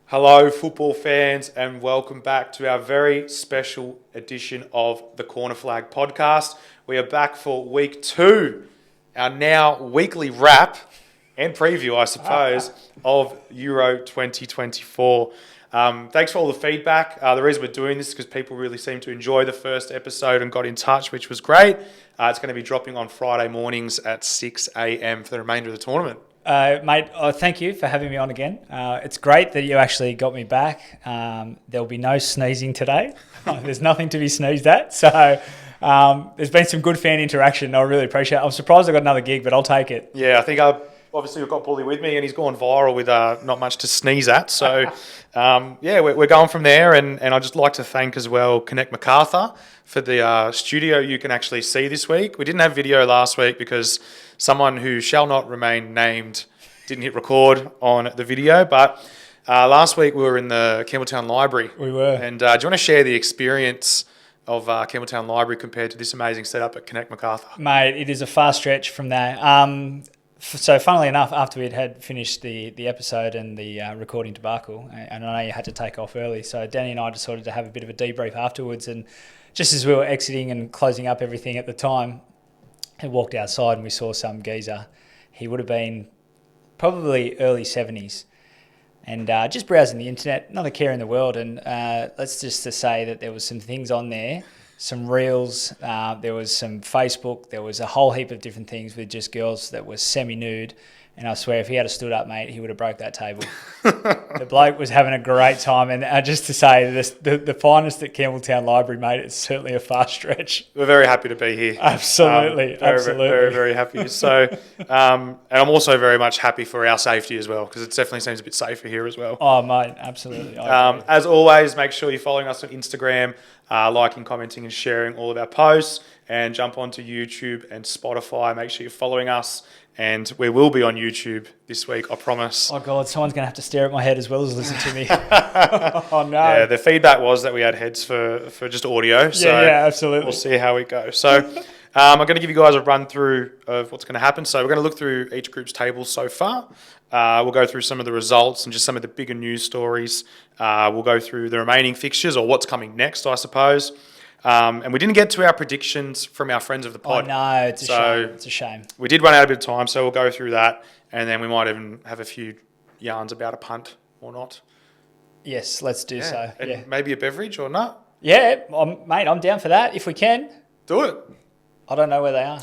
Hello, football fans, and welcome back to our very special edition of the Corner Flag podcast. We are back for week 2, our now weekly wrap and preview, I suppose, of Euro 2024. Thanks for all the feedback. The reason we're doing this is because people really seem to enjoy the first episode and got in touch, which was great. It's going to be dropping on Friday mornings at 6 a.m. for the remainder of the tournament. Mate, thank you for having me on again. It's great that you actually got me back. There'll be no sneezing today. There's nothing to be sneezed at. So there's been some good fan interaction. I really appreciate it. I'm surprised I got another gig, but I'll take it. Yeah, I think obviously we've got Bully with me and he's gone viral with not much to sneeze at. So, we're going from there. And I'd just like to thank as well Connect MacArthur for the studio you can actually see this week. We didn't have video last week because someone who shall not remain named didn't hit record on the video. But last week we were in the Campbelltown Library. We were. And do you want to share the experience of Campbelltown Library compared to this amazing setup at Connect MacArthur? Mate, it is a far stretch from there. So funnily enough, after we had finished the episode and the recording debacle, and I know you had to take off early, so Danny and I decided to have a bit of a debrief afterwards. And just as we were exiting and closing up everything at the time, I walked outside and we saw some geezer. He would have been probably early 70s. And just browsing the internet, not a care in the world. And let's just to say that there was some things on there, some reels, there was some Facebook, there was a whole heap of different things with just girls that were semi-nude. And I swear, if he had stood up, mate, he would have broke that table. The bloke was having a great time. And just to say, the finest at Campbelltown Library, mate, it's certainly a far stretch. We're very happy to be here. Absolutely, absolutely. Very, very happy. So, and I'm also very much happy for our safety as well, because it definitely seems a bit safer here as well. Oh, mate, absolutely. As always, make sure you're following us on Instagram, liking, commenting, and sharing all of our posts, and jump onto YouTube and Spotify. Make sure you're following us. And we will be on YouTube this week, I promise. Oh, God, someone's going to have to stare at my head as well as listen to me. Oh, no. Yeah, the feedback was that we had heads for just audio. So yeah, absolutely. We'll see how it goes. So I'm going to give you guys a run through of what's going to happen. So we're going to look through each group's tables so far. We'll go through some of the results and just some of the bigger news stories. We'll go through the remaining fixtures or what's coming next, I suppose. And we didn't get to our predictions from our friends of the pod. Oh, no, it's a shame. It's a shame. We did run out a bit of time, so we'll go through that. And then we might even have a few yarns about a punt or not. Yes, let's do so. And maybe a beverage or not. Yeah, mate, I'm down for that if we can. Do it. I don't know where they are.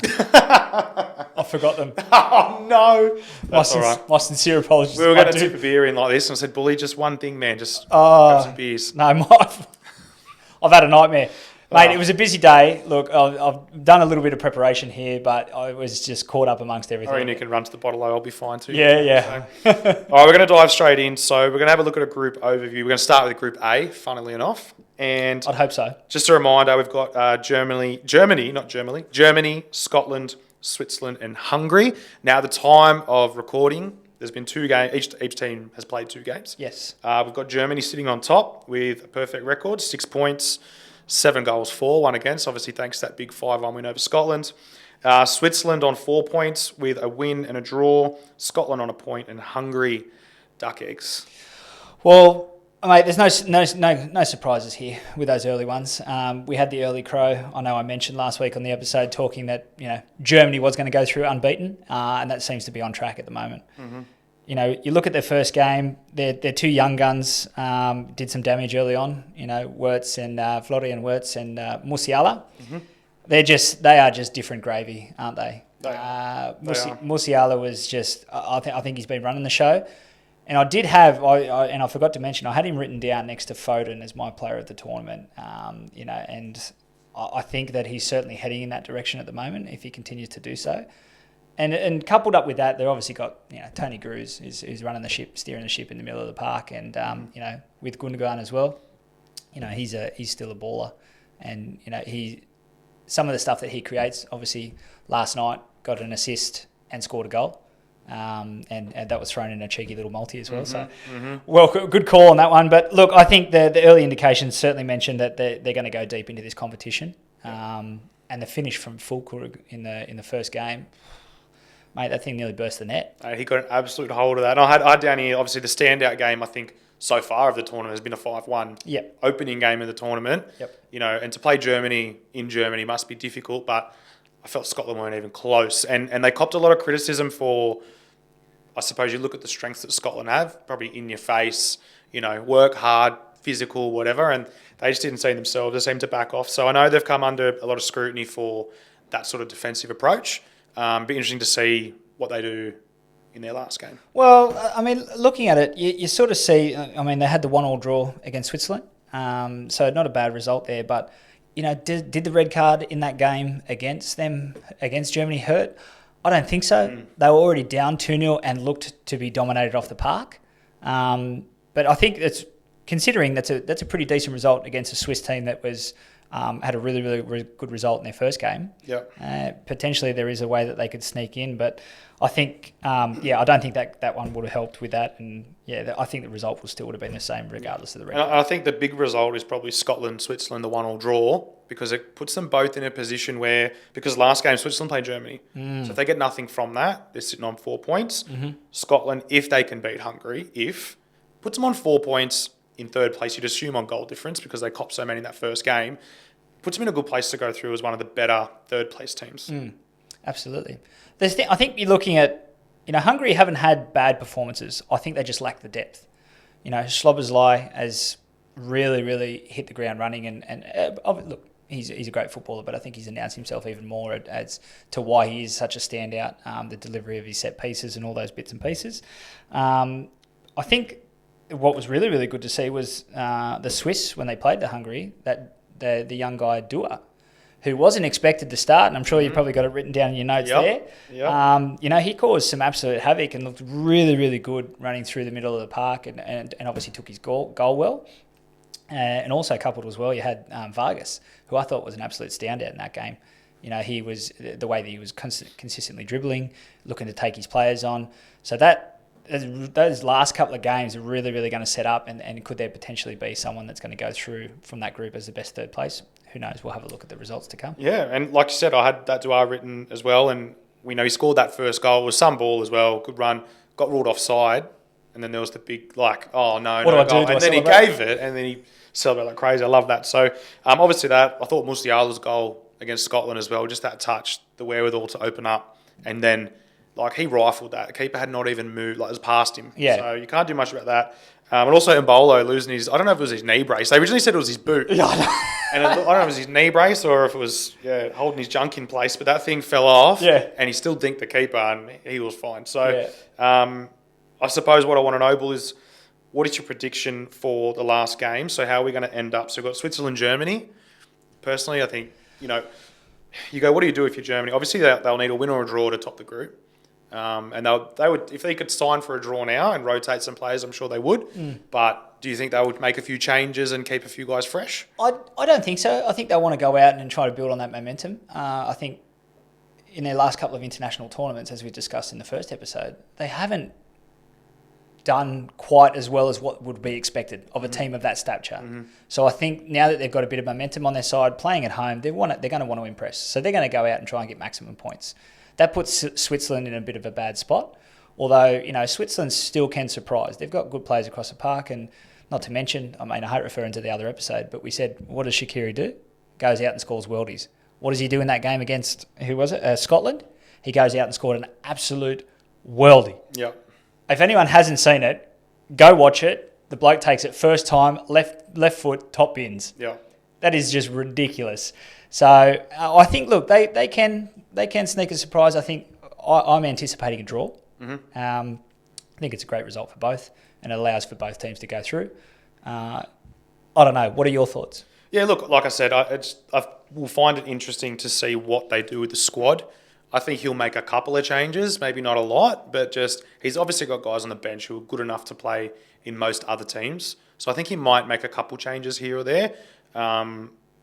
I forgot them. Oh, no. That's all right. My sincere apologies. We were going to tip a beer in like this, and I said, Bully, just one thing, man. Just grab some beers. No, I've had a nightmare. Mate, it was a busy day. Look, I've done a little bit of preparation here, but I was just caught up amongst everything. I reckon you can run to the bottle, I'll be fine too. Yeah. So. All right, we're going to dive straight in. So we're going to have a look at a group overview. We're going to start with Group A, funnily enough. And I'd hope so. Just a reminder, we've got Germany, Scotland, Switzerland, and Hungary. Now, at the time of recording, there's been 2 games. Each team has played 2 games. Yes. We've got Germany sitting on top with a perfect record, 6 points. 7 goals for, 1 against, obviously thanks to that big 5-1 win over Scotland. Switzerland on 4 points with a win and a draw. Scotland on a point, and Hungary duck eggs. Well, mate, there's no surprises here with those early ones. We had the early crow. I know I mentioned last week on the episode talking that Germany was going to go through unbeaten, and that seems to be on track at the moment. Mm-hmm. You look at their first game, they're 2 young guns, did some damage early on, Wirtz and Florian Wirtz and Musiala. Mm-hmm. They are just different gravy, aren't they? Musiala was just, I think he's been running the show. And I did have, and I forgot to mention, I had him written down next to Foden as my player of the tournament, and I think that he's certainly heading in that direction at the moment if he continues to do so. And coupled up with that, they've obviously got Tony Grews who's running the ship, steering the ship in the middle of the park, and with Gundogan as well, he's still a baller, and some of the stuff that he creates. Obviously, last night got an assist and scored a goal, and that was thrown in a cheeky little multi as well. Well, good call on that one. But look, I think the early indications certainly mentioned that they're going to go deep into this competition, and the finish from Fulkrug in the first game. Mate, that thing nearly burst the net. He got an absolute hold of that. And I had down here, obviously, the standout game, I think, so far of the tournament has been a 5-1 Yep. opening game of the tournament. Yep. You know, and to play Germany in Germany must be difficult, but I felt Scotland weren't even close. And they copped a lot of criticism for, I suppose you look at the strengths that Scotland have, probably in your face, you know, work hard, physical, whatever, and they just didn't see themselves. They seemed to back off. So I know they've come under a lot of scrutiny for that sort of defensive approach. Be interesting to see what they do in their last game. Well, I mean, looking at it, you sort of see, I mean, they had the 1-1 draw against Switzerland, so not a bad result there, but, you know, did the red card in that game against Germany hurt? I don't think so. They were already down 2-0 and looked to be dominated off the park. But I think considering that's a pretty decent result against a Swiss team that was had a really, really good result in their first game. Yep. Potentially there is a way that they could sneak in, but I think, I don't think that one would have helped with that. And I think the result would have been the same regardless of the red card. And I think the big result is probably Scotland, Switzerland, the 1-1 draw, because it puts them both in a position where, because last game Switzerland played Germany. So if they get nothing from that, they're sitting on 4 points. Scotland, if they can beat Hungary, puts them on 4 points in third place, you'd assume on goal difference because they copped so many in that first game, puts them in a good place to go through as one of the better third place teams. Absolutely. I think you're looking at, Hungary haven't had bad performances. I think they just lack the depth. Szoboszlai has really, really hit the ground running and look, he's a great footballer, but I think he's announced himself even more as to why he is such a standout, the delivery of his set pieces and all those bits and pieces. I think what was really, really good to see was the Swiss, when they played the Hungary, that the young guy Dua, who wasn't expected to start, and I'm sure you probably got it written down in your notes there. Yep. He caused some absolute havoc and looked really, really good running through the middle of the park and obviously took his goal well. And also coupled as well, you had Vargas, who I thought was an absolute standout in that game. He was the way that he was consistently dribbling, looking to take his players on. So those last couple of games are really, really going to set up, and could there potentially be someone that's going to go through from that group as the best third place? Who knows? We'll have a look at the results to come. Yeah, and like you said, I had that Dua written as well, and we know he scored that first goal. It was some ball as well, good run, got ruled offside, and then there was the big, oh no, what no do goal. I do? And then he gave it, and then he celebrated like crazy. I love that. So obviously that, I thought Musiala's goal against Scotland as well, just that touch, the wherewithal to open up, and then he rifled that. The keeper had not even moved, it was past him. Yeah. So you can't do much about that. And also Mbolo losing his, I don't know if it was his knee brace. They originally said it was his boot. Yeah, I know. And I don't know if it was his knee brace or if it was holding his junk in place, but that thing fell off. Yeah. And he still dinked the keeper and he was fine. So I suppose what I want to know, Bull, is what is your prediction for the last game? So how are we going to end up? So we've got Switzerland, Germany. Personally, I think, you go, what do you do if you're Germany? Obviously, they'll need a win or a draw to top the group. And they would, if they could sign for a draw now and rotate some players, I'm sure they would. But do you think they would make a few changes and keep a few guys fresh? I don't think so. I think they'll want to go out and try to build on that momentum. I think in their last couple of international tournaments, as we discussed in the first episode, they haven't done quite as well as what would be expected of a team of that stature. So I think now that they've got a bit of momentum on their side, playing at home, they're going to want to impress. So they're going to go out and try and get maximum points. That puts Switzerland in a bit of a bad spot. Although, Switzerland still can surprise. They've got good players across the park, and not to mention, I hate referring to the other episode, but we said, what does Shaqiri do? Goes out and scores worldies. What does he do in that game against, who was it? Scotland? He goes out and scored an absolute worldie. Yeah. If anyone hasn't seen it, go watch it. The bloke takes it first time, left foot, top bins. Yeah. That is just ridiculous. So I think, look, they can sneak a surprise. I think I'm anticipating a draw. I think it's a great result for both, and it allows for both teams to go through. I don't know. What are your thoughts? Yeah, look, like I said, I will find it interesting to see what they do with the squad. I think he'll make a couple of changes, maybe not a lot, but he's obviously got guys on the bench who are good enough to play in most other teams. So I think he might make a couple changes here or there.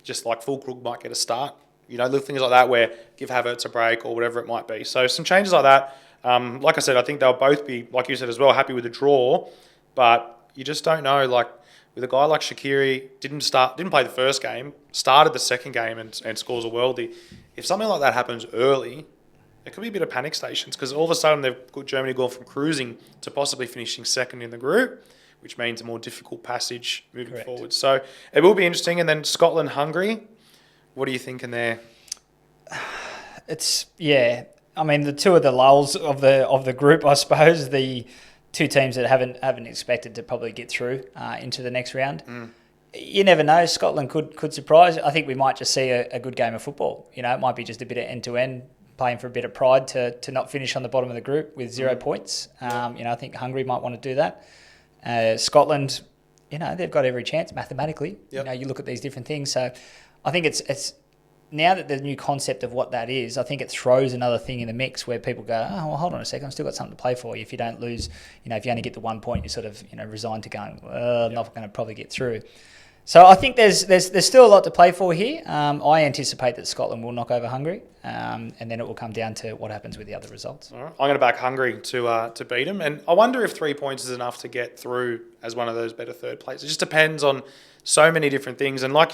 Just like Füllkrug might get a start. Little things like that where give Havertz a break or whatever it might be. So some changes like that. Like I said, I think they'll both be, like you said as well, happy with the draw. But you just don't know, with a guy like Shaqiri, didn't play the first game, started the second game and scores a worldie. If something like that happens early, it could be a bit of panic stations because all of a sudden they've got Germany going from cruising to possibly finishing second in the group, which means a more difficult passage moving Correct. forward. So it will be interesting. And then Scotland, Hungary. What are you thinking there? It's yeah. I mean, the two of the lulls of the group, I suppose, the two teams that haven't expected to probably get through into the next round. You never know. Scotland could surprise. I think we might just see a good game of football. You know, it might be just a bit of end to end, playing for a bit of pride to not finish on the bottom of the group with 0 points. You know, I think Hungary might want to do that. Scotland, you know, they've got every chance mathematically. Yep. You know, you look at these different things. So I think it's now that the new concept of what that is, I think it throws another thing in the mix where people go, oh, well, hold on a second, I've still got something to play for. If you don't lose, you know, if you only get the 1 point, you're sort of, you know, resigned to going, well, I'm not going to probably get through. So I think there's still a lot to play for here. I anticipate that Scotland will knock over Hungary, and then it will come down to what happens with the other results. All right. I'm going to back Hungary to beat them. And I wonder if 3 points is enough to get through as one of those better third places. It just depends on so many different things. And like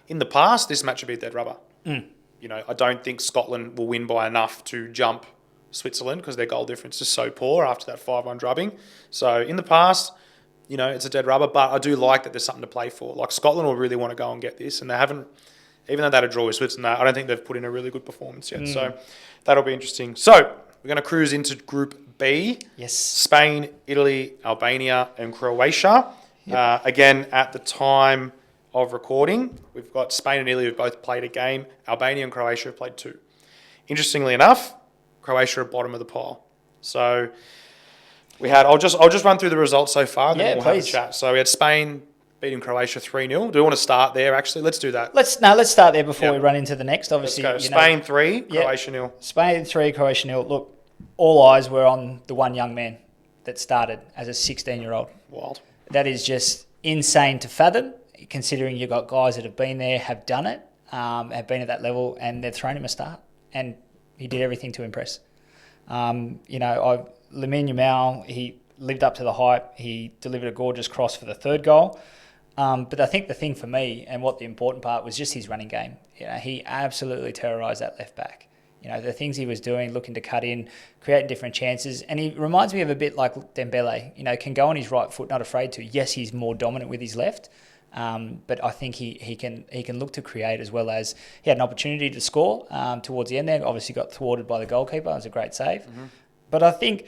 in the past, this match would be dead rubber. You know, I don't think Scotland will win by enough to jump Switzerland because their goal difference is so poor after that 5-1 drubbing. So in the past, you know, it's a dead rubber, but I do like that there's something to play for. Like Scotland will really want to go and get this, and they haven't, even though they had a draw with Switzerland, I don't think they've put in a really good performance yet. So that'll be interesting. So we're going to cruise into Group B. Yes. Spain, Italy, Albania, and Croatia. Again, at the time of recording, we've got Spain and Italy who've both played a game. Albania and Croatia have played 2. Interestingly enough, Croatia are bottom of the pile. So we had, I'll just run through the results so far, and then we'll have a chat. So we had Spain beating Croatia 3-0. Do we want to start there, actually? Let's do that. Let's start there before we run into the next. Obviously, Let's go. Spain 3, Croatia 0. Spain 3, Croatia 0. Look, all eyes were on the one young man that started as a 16-year-old. Wild. That is just insane to fathom, considering you've got guys that have been there, have done it, have been at that level, and they've thrown him a start. And he did everything to impress. You know, Lamine Yamal, he lived up to the hype. He delivered a gorgeous cross for the third goal. But I think the thing for me, and what the important part was, just his running game. You know, he absolutely terrorised that left back. You know, the things he was doing, looking to cut in, creating different chances. And he reminds me of a bit like Dembele. You know, can go on his right foot, not afraid to. Yes, he's more dominant with his left. But I think he can look to create, as well as he had an opportunity to score towards the end there. Obviously got thwarted by the goalkeeper. It was a great save. But I think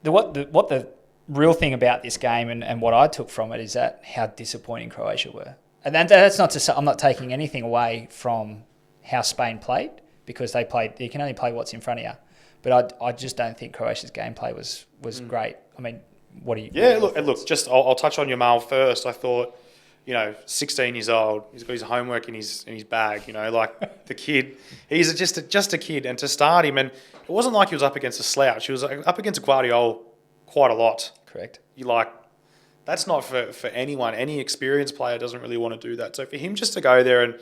what the real thing about this game and what I took from it is that how disappointing Croatia were. And that's not to say I'm not taking anything away from how Spain played, because they can only play what's in front of you. But I just don't think Croatia's gameplay was great. I mean, what do you? Yeah, look. Just I'll touch on Yamal first. I thought, you know, 16 years old, he's got his homework in his bag. You know, like the kid, he's just a kid, and to start him, and it wasn't like he was up against a slouch. He was up against Guardiola quite a lot. Correct. That's not for anyone. Any experienced player doesn't really want to do that. So for him just to go there, and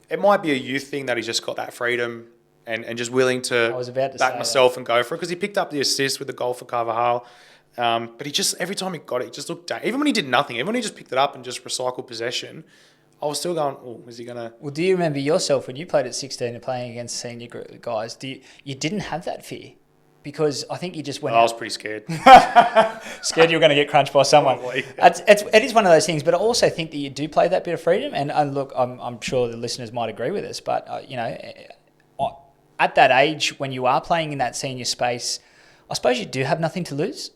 it might be a youth thing that he's just got that freedom and just willing to back myself and go for it, because he picked up the assist with the goal for Carvajal. But he just, every time he got it, he just looked down. Even when he did nothing, even when he just picked it up and just recycled possession, I was still going, oh, is he going to... Well, do you remember yourself when you played at 16 and playing against senior guys, you didn't have that fear? Because I think you just went I was pretty scared. Scared you were going to get crunched by someone. Probably. It is one of those things, but I also think that you do play that bit of freedom. And look, I'm sure the listeners might agree with us, but, you know, at that age, when you are playing in that senior space, I suppose you do have nothing to lose.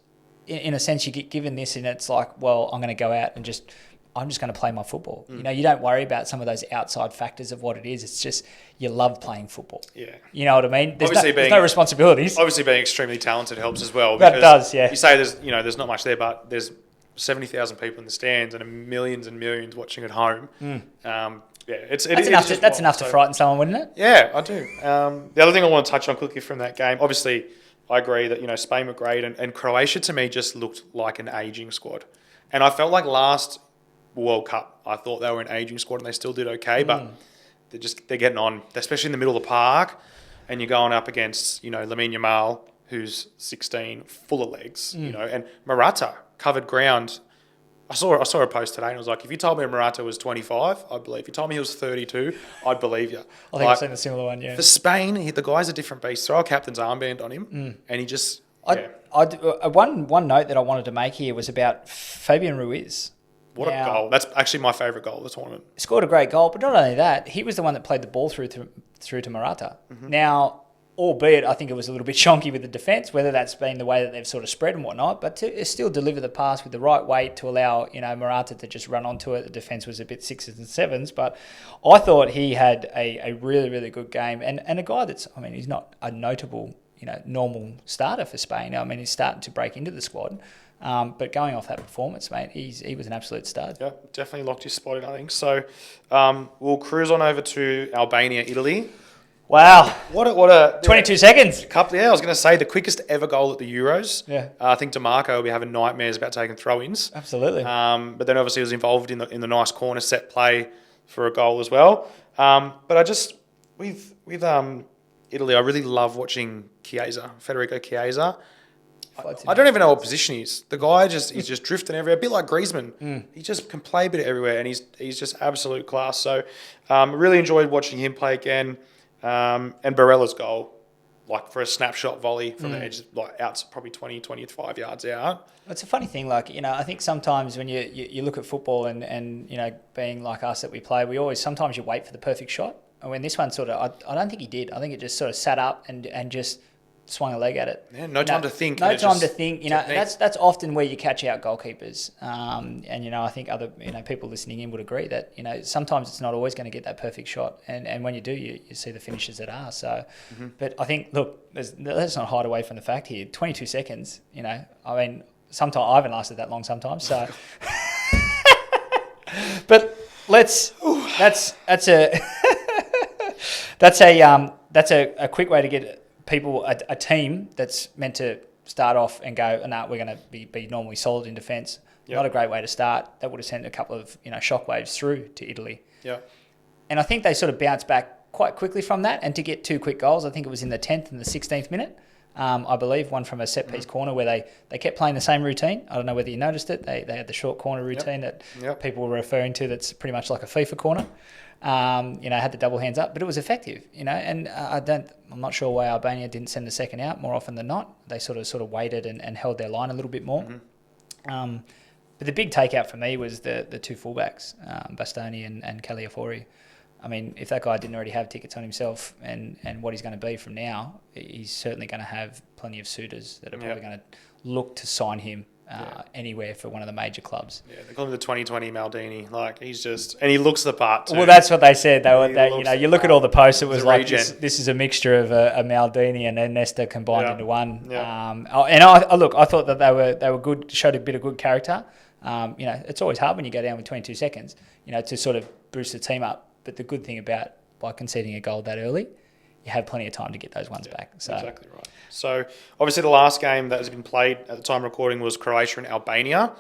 In a sense, you get given this and it's like, well, I'm going to go out and I'm just going to play my football. You know, you don't worry about some of those outside factors of what it is. It's just you love playing football. Yeah. You know what I mean? There's no responsibilities. Obviously, being extremely talented helps as well. That does, yeah. You say there's not much there, but there's 70,000 people in the stands and millions watching at home. That's enough to frighten someone, wouldn't it? Yeah, I do. The other thing I want to touch on quickly from that game, obviously, I agree that, you know, Spain were great, and Croatia to me just looked like an ageing squad. And I felt like last World Cup, I thought they were an ageing squad and they still did okay, but they're getting on, especially in the middle of the park, and you're going up against, you know, Lamine Yamal, who's 16, full of legs, you know, and Morata covered ground. I saw a post today and I was like, if you told me Morata was 25, I'd believe. If you told me he was 32, I'd believe you. I think I've seen a similar one, yeah. For Spain, the guy's a different beast. Throw a captain's armband on him and he just, One note that I wanted to make here was about Fabian Ruiz. What a goal. That's actually my favourite goal of the tournament. Scored a great goal, but not only that, he was the one that played the ball through to Morata. Mm-hmm. Now, albeit I think it was a little bit chonky with the defence, whether that's been the way that they've sort of spread and whatnot, but to still deliver the pass with the right weight to allow, Morata to just run onto it. The defence was a bit sixes and sevens, but I thought he had a really, really good game and a guy that's, he's not a notable, normal starter for Spain. He's starting to break into the squad. But going off that performance, mate, he was an absolute stud. Yeah, definitely locked his spot in, I think. So we'll cruise on over to Albania, Italy. Wow. What a 22 seconds. I was going to say the quickest ever goal at the Euros. Yeah. I think DeMarco will be having nightmares about taking throw-ins. Absolutely. But then obviously he was involved in the nice corner set play for a goal as well. But I just with Italy, I really love watching Chiesa, Federico Chiesa. I don't even know what position he is. The guy he's just drifting everywhere, a bit like Griezmann. He just can play a bit everywhere, and he's just absolute class. So really enjoyed watching him play again. And Barella's goal, like for a snapshot volley from the edge, like out probably 25 yards out. It's a funny thing, I think sometimes when you look at football and being like us that we play, sometimes you wait for the perfect shot. And when this one I don't think he did. I think it just sort of sat up and just swung a leg at it. Yeah, no time to think. No time to think. That's often where you catch out goalkeepers. And I think other people listening in would agree that sometimes it's not always going to get that perfect shot. And when you do, you see the finishes that are. So, but I think let's not hide away from the fact here. 22 seconds. Sometimes I haven't lasted that long. Sometimes. So, but that's a quick way to get people, a team that's meant to start off and go, we're going to be normally solid in defence. Yep. Not a great way to start. That would have sent a couple of shockwaves through to Italy. Yeah, and I think they sort of bounced back quite quickly from that, and to get two quick goals. I think it was in the 10th and the 16th minute. I believe one from a set piece corner where they kept playing the same routine. I don't know whether you noticed it. They had the short corner routine that people were referring to. That's pretty much like a FIFA corner. Had the double hands up, but it was effective, and I'm not sure why Albania didn't send the second out more often than not. They sort of waited and held their line a little bit more. But the big takeout for me was the two fullbacks, Bastoni and Caliafori. If that guy didn't already have tickets on himself and what he's going to be from now, he's certainly going to have plenty of suitors that are probably going to look to sign him anywhere for one of the major clubs. Yeah, they call him the 2020 Maldini. Like and he looks the part too. Well, that's what they said. You look at all the posts. It was like this is a mixture of a Maldini and a Nesta combined into one. Yeah. I thought that they were good. Showed a bit of good character. It's always hard when you go down with 22 seconds. To sort of boost the team up. But the good thing by conceding a goal that early, you have plenty of time to get those ones back. So. Exactly right. So, obviously, the last game that has been played at the time of recording was Croatia and Albania.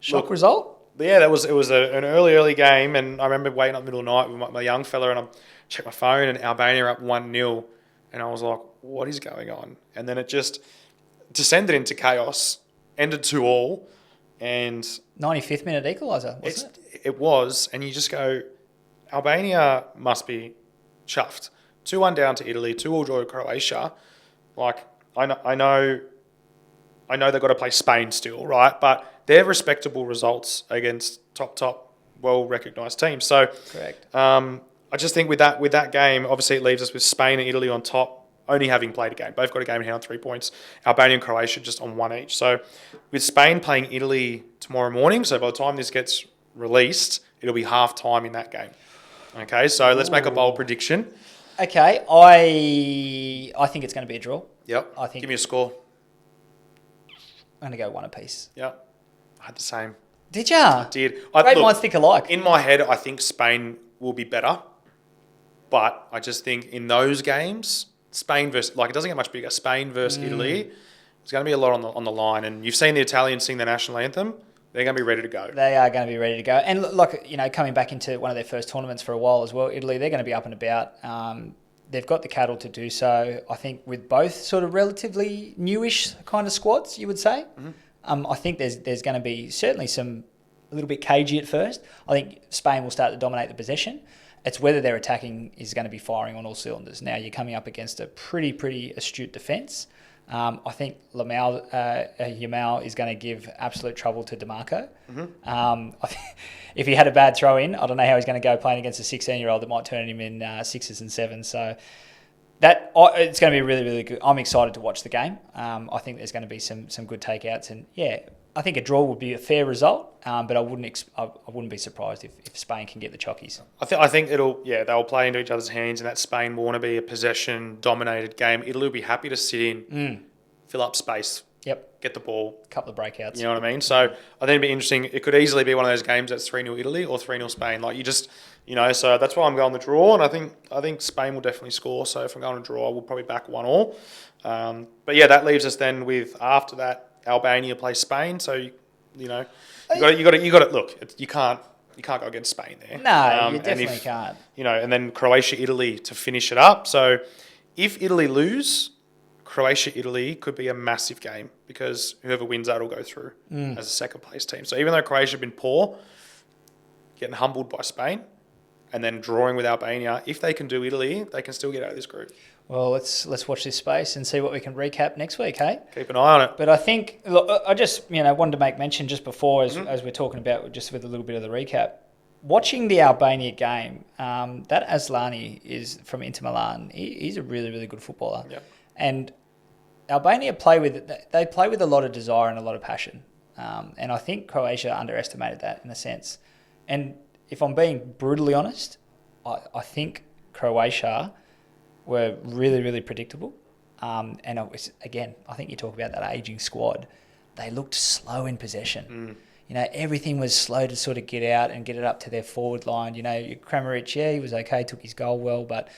Shock result? Yeah, it was an early game, and I remember waiting up in the middle of the night with my young fella, and I checked my phone, and Albania up 1-0, and I was like, what is going on? And then it just descended into chaos, ended 2-2, and 95th minute equaliser, wasn't it? It was, and you just go, Albania must be chuffed. 2-1 down to Italy, 2-2 draw to Croatia. Like, I know they've got to play Spain still, right? But they're respectable results against top, well-recognised teams. So, correct. I just think with that game, obviously it leaves us with Spain and Italy on top, only having played a game. Both got a game in hand on 3 points. Albania and Croatia just on one each. So, with Spain playing Italy tomorrow morning, so by the time this gets released, it'll be half time in that game. Okay, so let's make a bold prediction. Okay, I think it's going to be a draw. Yep. Give me a score. I'm going to go one apiece. Yep. I had the same. Did ya? I did. Great minds think alike. In my head, I think Spain will be better, but I just think in those games, Spain versus it doesn't get much bigger. Spain versus Italy, there's going to be a lot on the line, and you've seen the Italians sing the national anthem. They're going to be ready to go. They are going to be ready to go. And coming back into one of their first tournaments for a while as well, Italy, they're going to be up and about. They've got the cattle to do so. I think with both sort of relatively newish kind of squads, you would say. Mm-hmm. I think there's going to be certainly a little bit cagey at first. I think Spain will start to dominate the possession. It's whether their attacking is going to be firing on all cylinders. Now, you're coming up against a pretty astute defence. I think Yamal is going to give absolute trouble to DeMarco. If he had a bad throw in, I don't know how he's going to go playing against a 16-year-old that might turn him in sixes and sevens. So it's going to be really, really good. I'm excited to watch the game. I think there's going to be some good takeouts, and I think a draw would be a fair result. But I wouldn't be surprised if Spain can get the chockies. I think they'll play into each other's hands, and that Spain will want to be a possession-dominated game. Italy will be happy to sit in, fill up space. Yep. Get the ball. A couple of breakouts. You know what I mean? So I think it'd be interesting. It could easily be one of those games that's 3-0 Italy or 3-0 Spain. So that's why I'm going the draw, and I think Spain will definitely score. So if I'm going to draw, I will probably back 1-1. But that leaves us then with, after that, Albania plays Spain. So you got to look. You can't go against Spain there. No, you definitely can't. And then Croatia, Italy to finish it up. So if Italy lose, Croatia, Italy could be a massive game because whoever wins that will go through as a second place team. So even though Croatia have been poor, getting humbled by Spain, and then drawing with Albania, if they can do Italy, they can still get out of this group. Well, let's watch this space and see what we can recap next week, hey? Keep an eye on it. But I think, look, I just wanted to make mention just before, as we're talking about, just with a little bit of the recap, watching the Albania game, that Aslani is from Inter Milan. He's a really, really good footballer. Yeah. And Albania play with a lot of desire and a lot of passion. And I think Croatia underestimated that in a sense. And if I'm being brutally honest, I think Croatia were really, really predictable. And it was, again, I think you talk about that aging squad. They looked slow in possession. Everything was slow to sort of get out and get it up to their forward line. Kramaric, he was okay, took his goal well, but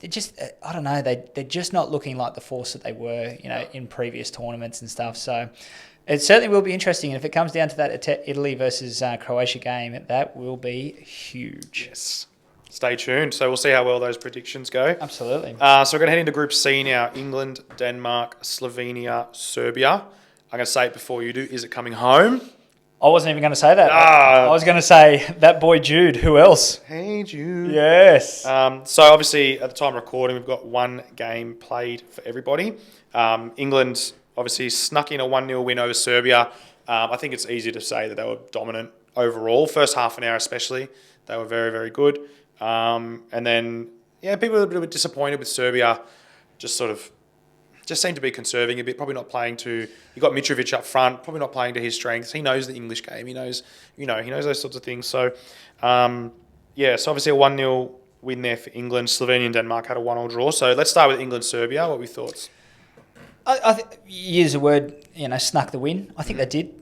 it just, I don't know, they're just not looking like the force that they were, in previous tournaments and stuff. So it certainly will be interesting. And if it comes down to that Italy versus Croatia game, that will be huge. Yes. Stay tuned. So we'll see how well those predictions go. Absolutely. So we're going to head into Group C now. England, Denmark, Slovenia, Serbia. I'm going to say it before you do. Is it coming home? I wasn't even going to say that. I was going to say that boy Jude. Who else? Hey, Jude. Yes. So obviously, at the time of recording, we've got one game played for everybody. England obviously snuck in a 1-0 win over Serbia. I think it's easy to say that they were dominant overall. First half an hour especially, they were very, very good. And then, people were a little bit disappointed with Serbia. Just seemed to be conserving a bit. Probably not playing to. You got Mitrovic up front. Probably not playing to his strengths. He knows the English game. He knows, he knows those sorts of things. So, so obviously a 1-0 win there for England. Slovenia and Denmark had a 1-1 draw. So let's start with England, Serbia. What were your thoughts? I use the word, snuck the win. I think they did.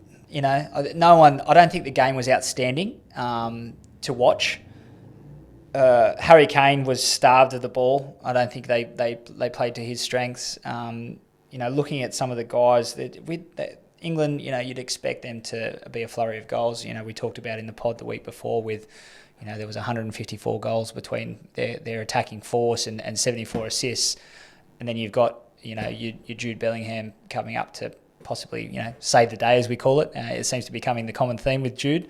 No one. I don't think the game was outstanding to watch. Harry Kane was starved of the ball. I don't think they played to his strengths. Looking at some of the guys England, you'd expect them to be a flurry of goals. We talked about in the pod the week before with, there was 154 goals between their attacking force and 74 assists, and then you've got your Jude Bellingham coming up to possibly save the day, as we call it. It seems to be becoming the common theme with Jude.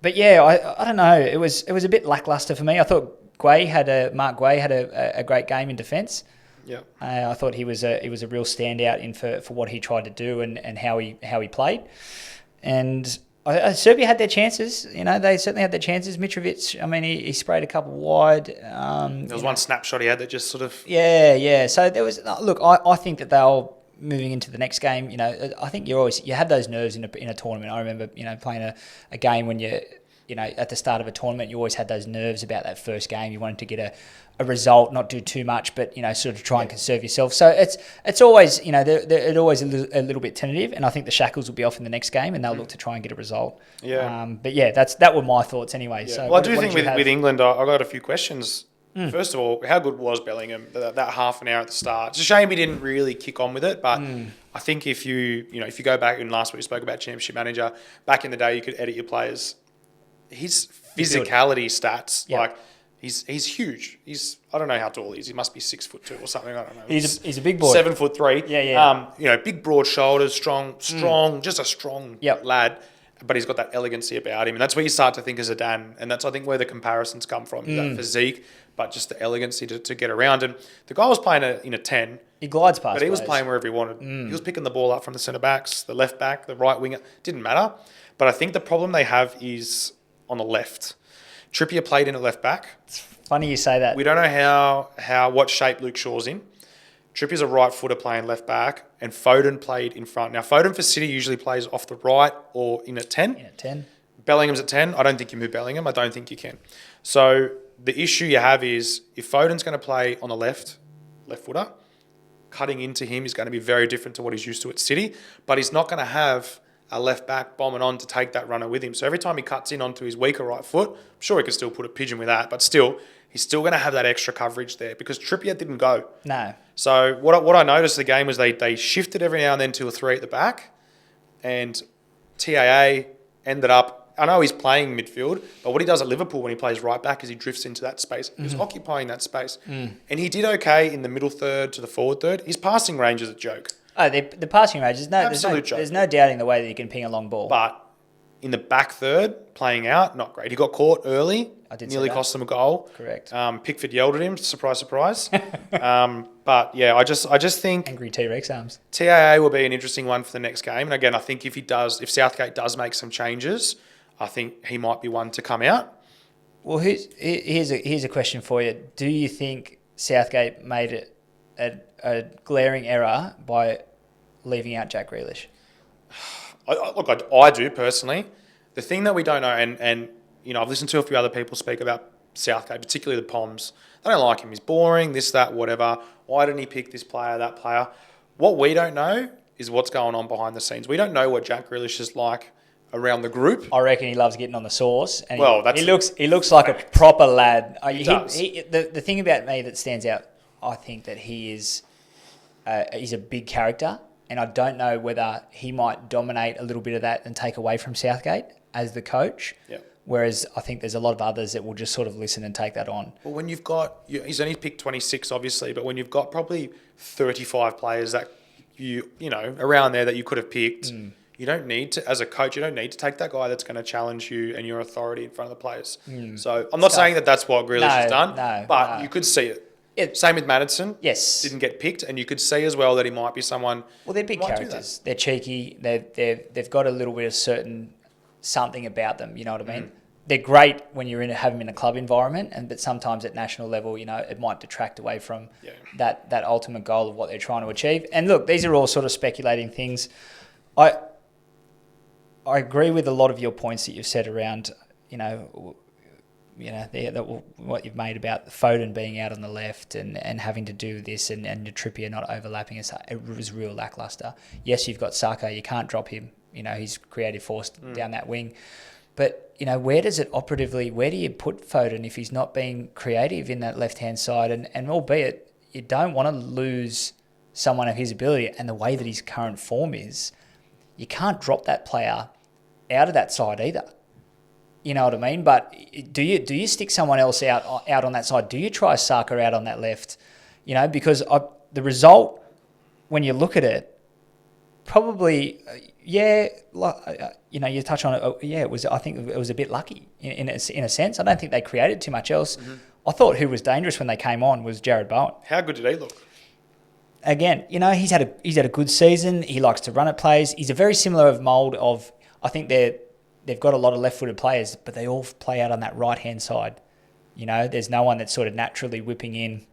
But I don't know. It was a bit lackluster for me. I thought Mark Guay had a great game in defence. Yeah. I thought he was a real standout for what he tried to do and how he played. And Serbia had their chances. They certainly had their chances. Mitrovic, he sprayed a couple wide. There was one snapshot he had that just sort of. Yeah. So there was. Look, I think that they'll. Moving into the next game, I think you have those nerves in a tournament. I remember, playing a game when you at the start of a tournament, you always had those nerves about that first game. You wanted to get a result, not do too much, but sort of try and conserve yourself. So it's always they're always a little bit tentative, and I think the shackles will be off in the next game, and they'll look to try and get a result. Yeah. that were my thoughts anyway. Yeah. So I do think with England, I got a few questions. First of all, how good was Bellingham that half an hour at the start? It's a shame he didn't really kick on with it, but I think if you go back, and last week we spoke about Championship Manager, back in the day you could edit your players. His physicality stats, he's huge. I don't know how tall he is. He must be 6'2" or something. I don't know. He's a big boy. 7'3". Yeah. Big broad shoulders, strong, just a strong lad. but he's got that elegancy about him. And that's where you start to think of Zidane. And that's, I think, where the comparisons come from. That physique, but just the elegancy to get around. And the guy was playing in a 10. He glides past But he was players. playing wherever he wanted. He was picking the ball up from the centre-backs, the left-back, the right winger. Didn't matter. But I think the problem they have is on the left. Trippier played in at left-back. Funny you say that. We don't know what shape Luke Shaw's in. Trippier's a right footer playing left back, and Foden played in front. Now, Foden for City usually plays off the right or in at 10. In at 10. Bellingham's at 10. I don't think you move Bellingham. I don't think you can. So the issue you have is if Foden's going to play on the left footer, cutting into him is going to be very different to what he's used to at City, but he's not going to have a left back bombing on to take that runner with him. So every time he cuts in onto his weaker right foot, I'm sure he can still put a pigeon with that, but still, he's still going to have that extra coverage there because Trippier didn't go. No. So what I noticed the game was they shifted every now and then 2 or 3 at the back, and TAA ended up, I know he's playing midfield, but what he does at Liverpool when he plays right back is he drifts into that space. He was occupying that space. And he did okay in the middle third to the forward third. His passing range is a joke. Oh, the passing range, there's no doubting the way that you can ping a long ball. But in the back third, playing out, not great. He got caught early. I did nearly see that. cost them a goal. Correct. Pickford yelled at him. Surprise, surprise. But yeah, I just think Angry T-Rex arms. TAA will be an interesting one for the next game. And again, I think if Southgate does make some changes, I think he might be one to come out. Well, here's a question for you. Do you think Southgate made it a glaring error by leaving out Jack Grealish? I do personally. The thing that we don't know, and you know, I've listened to a few other people speak about Southgate, particularly the Poms. They don't like him. He's boring, this, that, whatever. Why didn't he pick this player, that player? What we don't know is what's going on behind the scenes. We don't know what Jack Grealish is like around the group. I reckon he loves getting on the sauce. And Well, he looks like a proper lad. He does. The thing about me that stands out, I think that he's a big character, and I don't know whether he might dominate a little bit of that and take away from Southgate as the coach. Yeah. Whereas I think there's a lot of others that will just sort of listen and take that on. Well, when you've got, he's only picked 26, obviously, but when you've got probably 35 players that you know, around there that you could have picked, you don't need to, as a coach, you don't need to take that guy that's going to challenge you and your authority in front of the players. So I'm not saying that that's what Grealish has done, but you could see it. Same with Maddison. Yes. Didn't get picked, and you could see as well that he might be someone. Well, they're big characters. They're cheeky. They've got a little bit of certain something about them. You know what I mean? They're great when you're have them in a club environment, but sometimes at national level, you know, it might detract away from that ultimate goal of what they're trying to achieve. And look, these are all sort of speculating things. I agree with a lot of your points that you've said around, what you've made about Foden being out on the left and having to do this and Trippier not overlapping. It was real lackluster. Yes, you've got Saka. You can't drop him. You know, he's creative force down that wing. But, you know, where do you put Foden if he's not being creative in that left-hand side? And albeit, you don't want to lose someone of his ability and the way that his current form is, you can't drop that player out of that side either. You know what I mean? But do you stick someone else out on that side? Do you try Saka out on that left? You know, because the result, when you look at it, probably, you touch on it. It was. I think it was a bit lucky in a sense. I don't think they created too much else. I thought who was dangerous when they came on was Jared Bowen. How good did he look? Again, you know, he's had a good season. He likes to run at plays. He's a very similar mould of. I think they've got a lot of left-footed players, but they all play out on that right-hand side. You know, there's no one that's sort of naturally whipping in,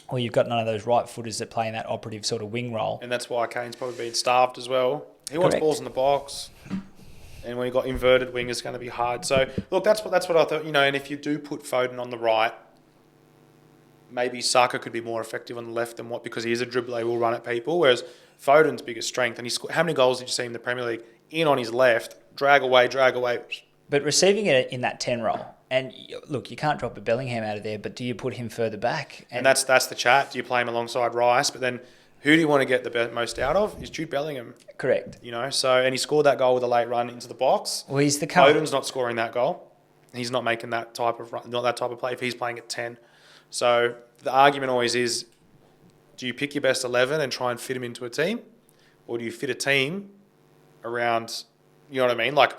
or you've got none of those right-footers that play in that operative sort of wing role. And that's why Kane's probably been starved as well. He wants balls in the box, and when you've got inverted wing, it's going to be hard. So, look, that's what I thought, you know, and if you do put Foden on the right, maybe Saka could be more effective on the left than because he is a dribbler, he will run at people, whereas Foden's biggest strength, and how many goals did you see in the Premier League? In on his left, drag away. But receiving it in that 10 role, and look, you can't drop a Bellingham out of there, but do you put him further back? And that's the chat. Do you play him alongside Rice? But then who do you want to get the most out of? Is Jude Bellingham. Correct. You know, and he scored that goal with a late run into the box. Well, he's the Foden's not scoring that goal. He's not making that type of run, not that type of play if he's playing at 10. So the argument always is, do you pick your best 11 and try and fit him into a team? Or do you fit a team around, you know what I mean? Like,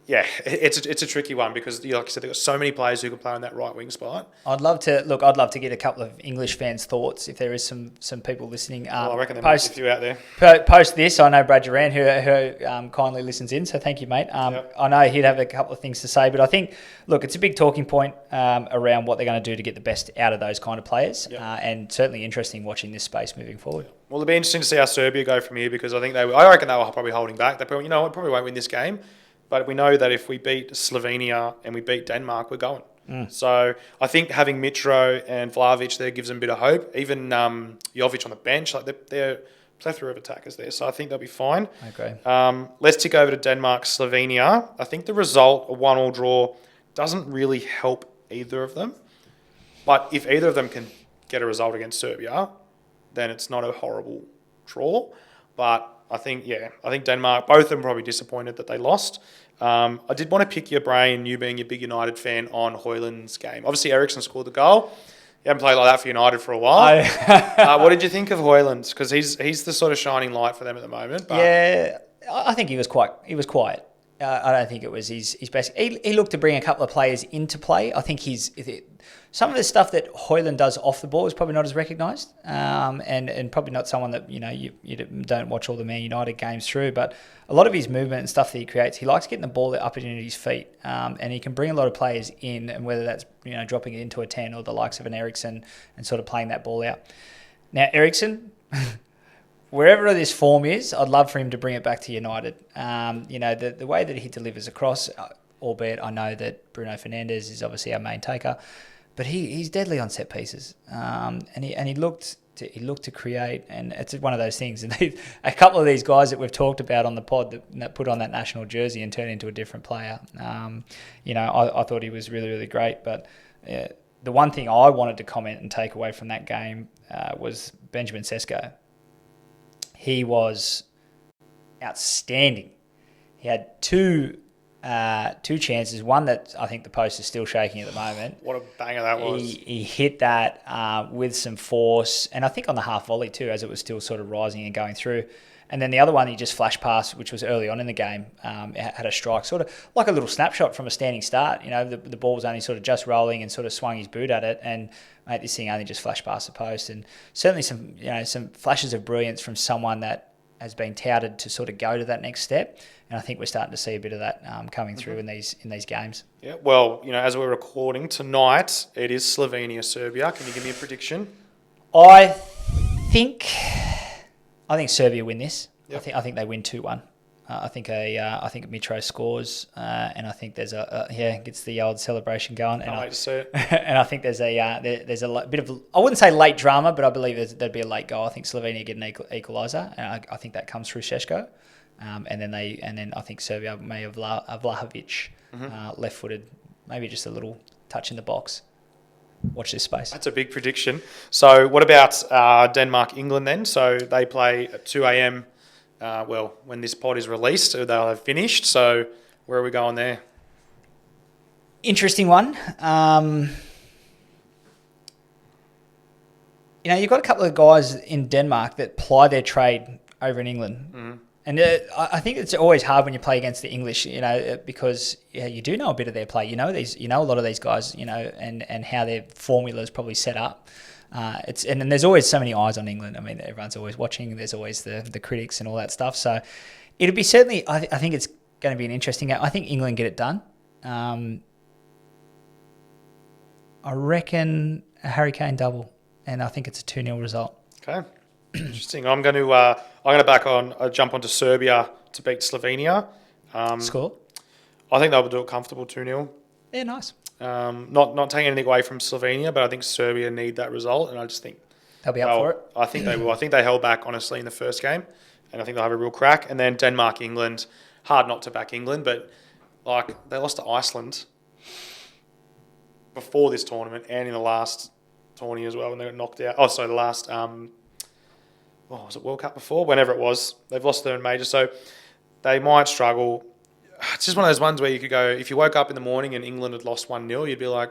yeah, it's a tricky one because, like I said, they've got so many players who can play on that right wing spot. I'd love to get a couple of English fans' thoughts if there is some people listening. Well, I reckon there might be a few out there. Post this, I know Brad Duran, who kindly listens in, so thank you, mate. Yep. I know he'd have a couple of things to say, but I think, look, it's a big talking point around what they're going to do to get the best out of those kind of players, Yep. And certainly interesting watching this space moving forward. Well, it'll be interesting to see how Serbia go from here because I reckon they were probably holding back. They probably, probably won't win this game. But we know that if we beat Slovenia and we beat Denmark, we're going. So I think having Mitro and Vlahovic there gives them a bit of hope. Even Jovic on the bench, like they're a plethora of attackers there. So I think they'll be fine. I agree. Let's tick over to Denmark, Slovenia. I think the result, a 1-1 draw, doesn't really help either of them. But if either of them can get a result against Serbia, then it's not a horrible draw. But I think Denmark, both of them probably disappointed that they lost. I did want to pick your brain, you being a big United fan, on Højlund's game. Obviously, Eriksen scored the goal. You haven't played like that for United for a while. What did you think of Højlund? Because he's the sort of shining light for them at the moment. But yeah, I think he was quiet. I don't think it was his best. He looked to bring a couple of players into play. I think some of the stuff that Højlund does off the ball is probably not as recognised, and probably not someone that you don't watch all the Man United games through. But a lot of his movement and stuff that he creates, he likes getting the ball up into his feet, and he can bring a lot of players in, and whether that's dropping it into a 10 or the likes of an Eriksen and sort of playing that ball out. Now Eriksen. Wherever this form is, I'd love for him to bring it back to United. The way that he delivers across, albeit I know that Bruno Fernandes is obviously our main taker, but he's deadly on set pieces, and he looked to create, and it's one of those things. And a couple of these guys that we've talked about on the pod that put on that national jersey and turn into a different player. I thought he was really, really great, but. The one thing I wanted to comment and take away from that game was Benjamin Sesko. He was outstanding. He had two chances. One that I think the post is still shaking at the moment. What a banger that was. He hit that with some force, and I think on the half volley too, as it was still sort of rising and going through. And then the other one, he just flashed past, which was early on in the game, had a strike, sort of like a little snapshot from a standing start. The ball was only sort of just rolling and sort of swung his boot at it, and mate, this thing only just flashed past the post. And certainly some flashes of brilliance from someone that has been touted to sort of go to that next step. And I think we're starting to see a bit of that coming through in these games. Yeah, well, as we're recording tonight, it is Slovenia-Serbia. Can you give me a prediction? I think Serbia win this. Yep. I think they win 2-1. I think Mitro scores, and I think there's gets the old celebration going. Can't wait to see it. And I think there's a bit of, I wouldn't say late drama, but I believe there'd be a late goal. I think Slovenia get an equaliser, and I think that comes through Šeško. And then I think Serbia may have Vlahovic left-footed, maybe just a little touch in the box. Watch this space. That's a big prediction. So what about Denmark-England then? So they play at 2 a.m. When this pod is released, so they'll have finished. So where are we going there? Interesting one. You've got a couple of guys in Denmark that ply their trade over in England. Mm-hmm. And I think it's always hard when you play against the English, because you do know a bit of their play. A lot of these guys, and how their formula is probably set up. And then there's always so many eyes on England. I mean, everyone's always watching. There's always the critics and all that stuff. So it'll be certainly. I think it's going to be an interesting game. I think England get it done. I reckon a Harry Kane double, and I think it's a 2-0 result. Okay. Interesting. I'm going to jump onto Serbia to beat Slovenia. Score? I think they'll do it comfortable 2-0. Yeah, nice. Not taking anything away from Slovenia, but I think Serbia need that result, and I just think they'll be up for it. I think they will. I think they held back honestly in the first game, and I think they'll have a real crack. And then Denmark, England. Hard not to back England, but they lost to Iceland before this tournament and in the last tourney as well, when they got knocked out. Oh, sorry, the last. Was it World Cup before? Whenever it was. They've lost their major, so they might struggle. It's just one of those ones where you could go, if you woke up in the morning and England had lost 1-0, you'd be like,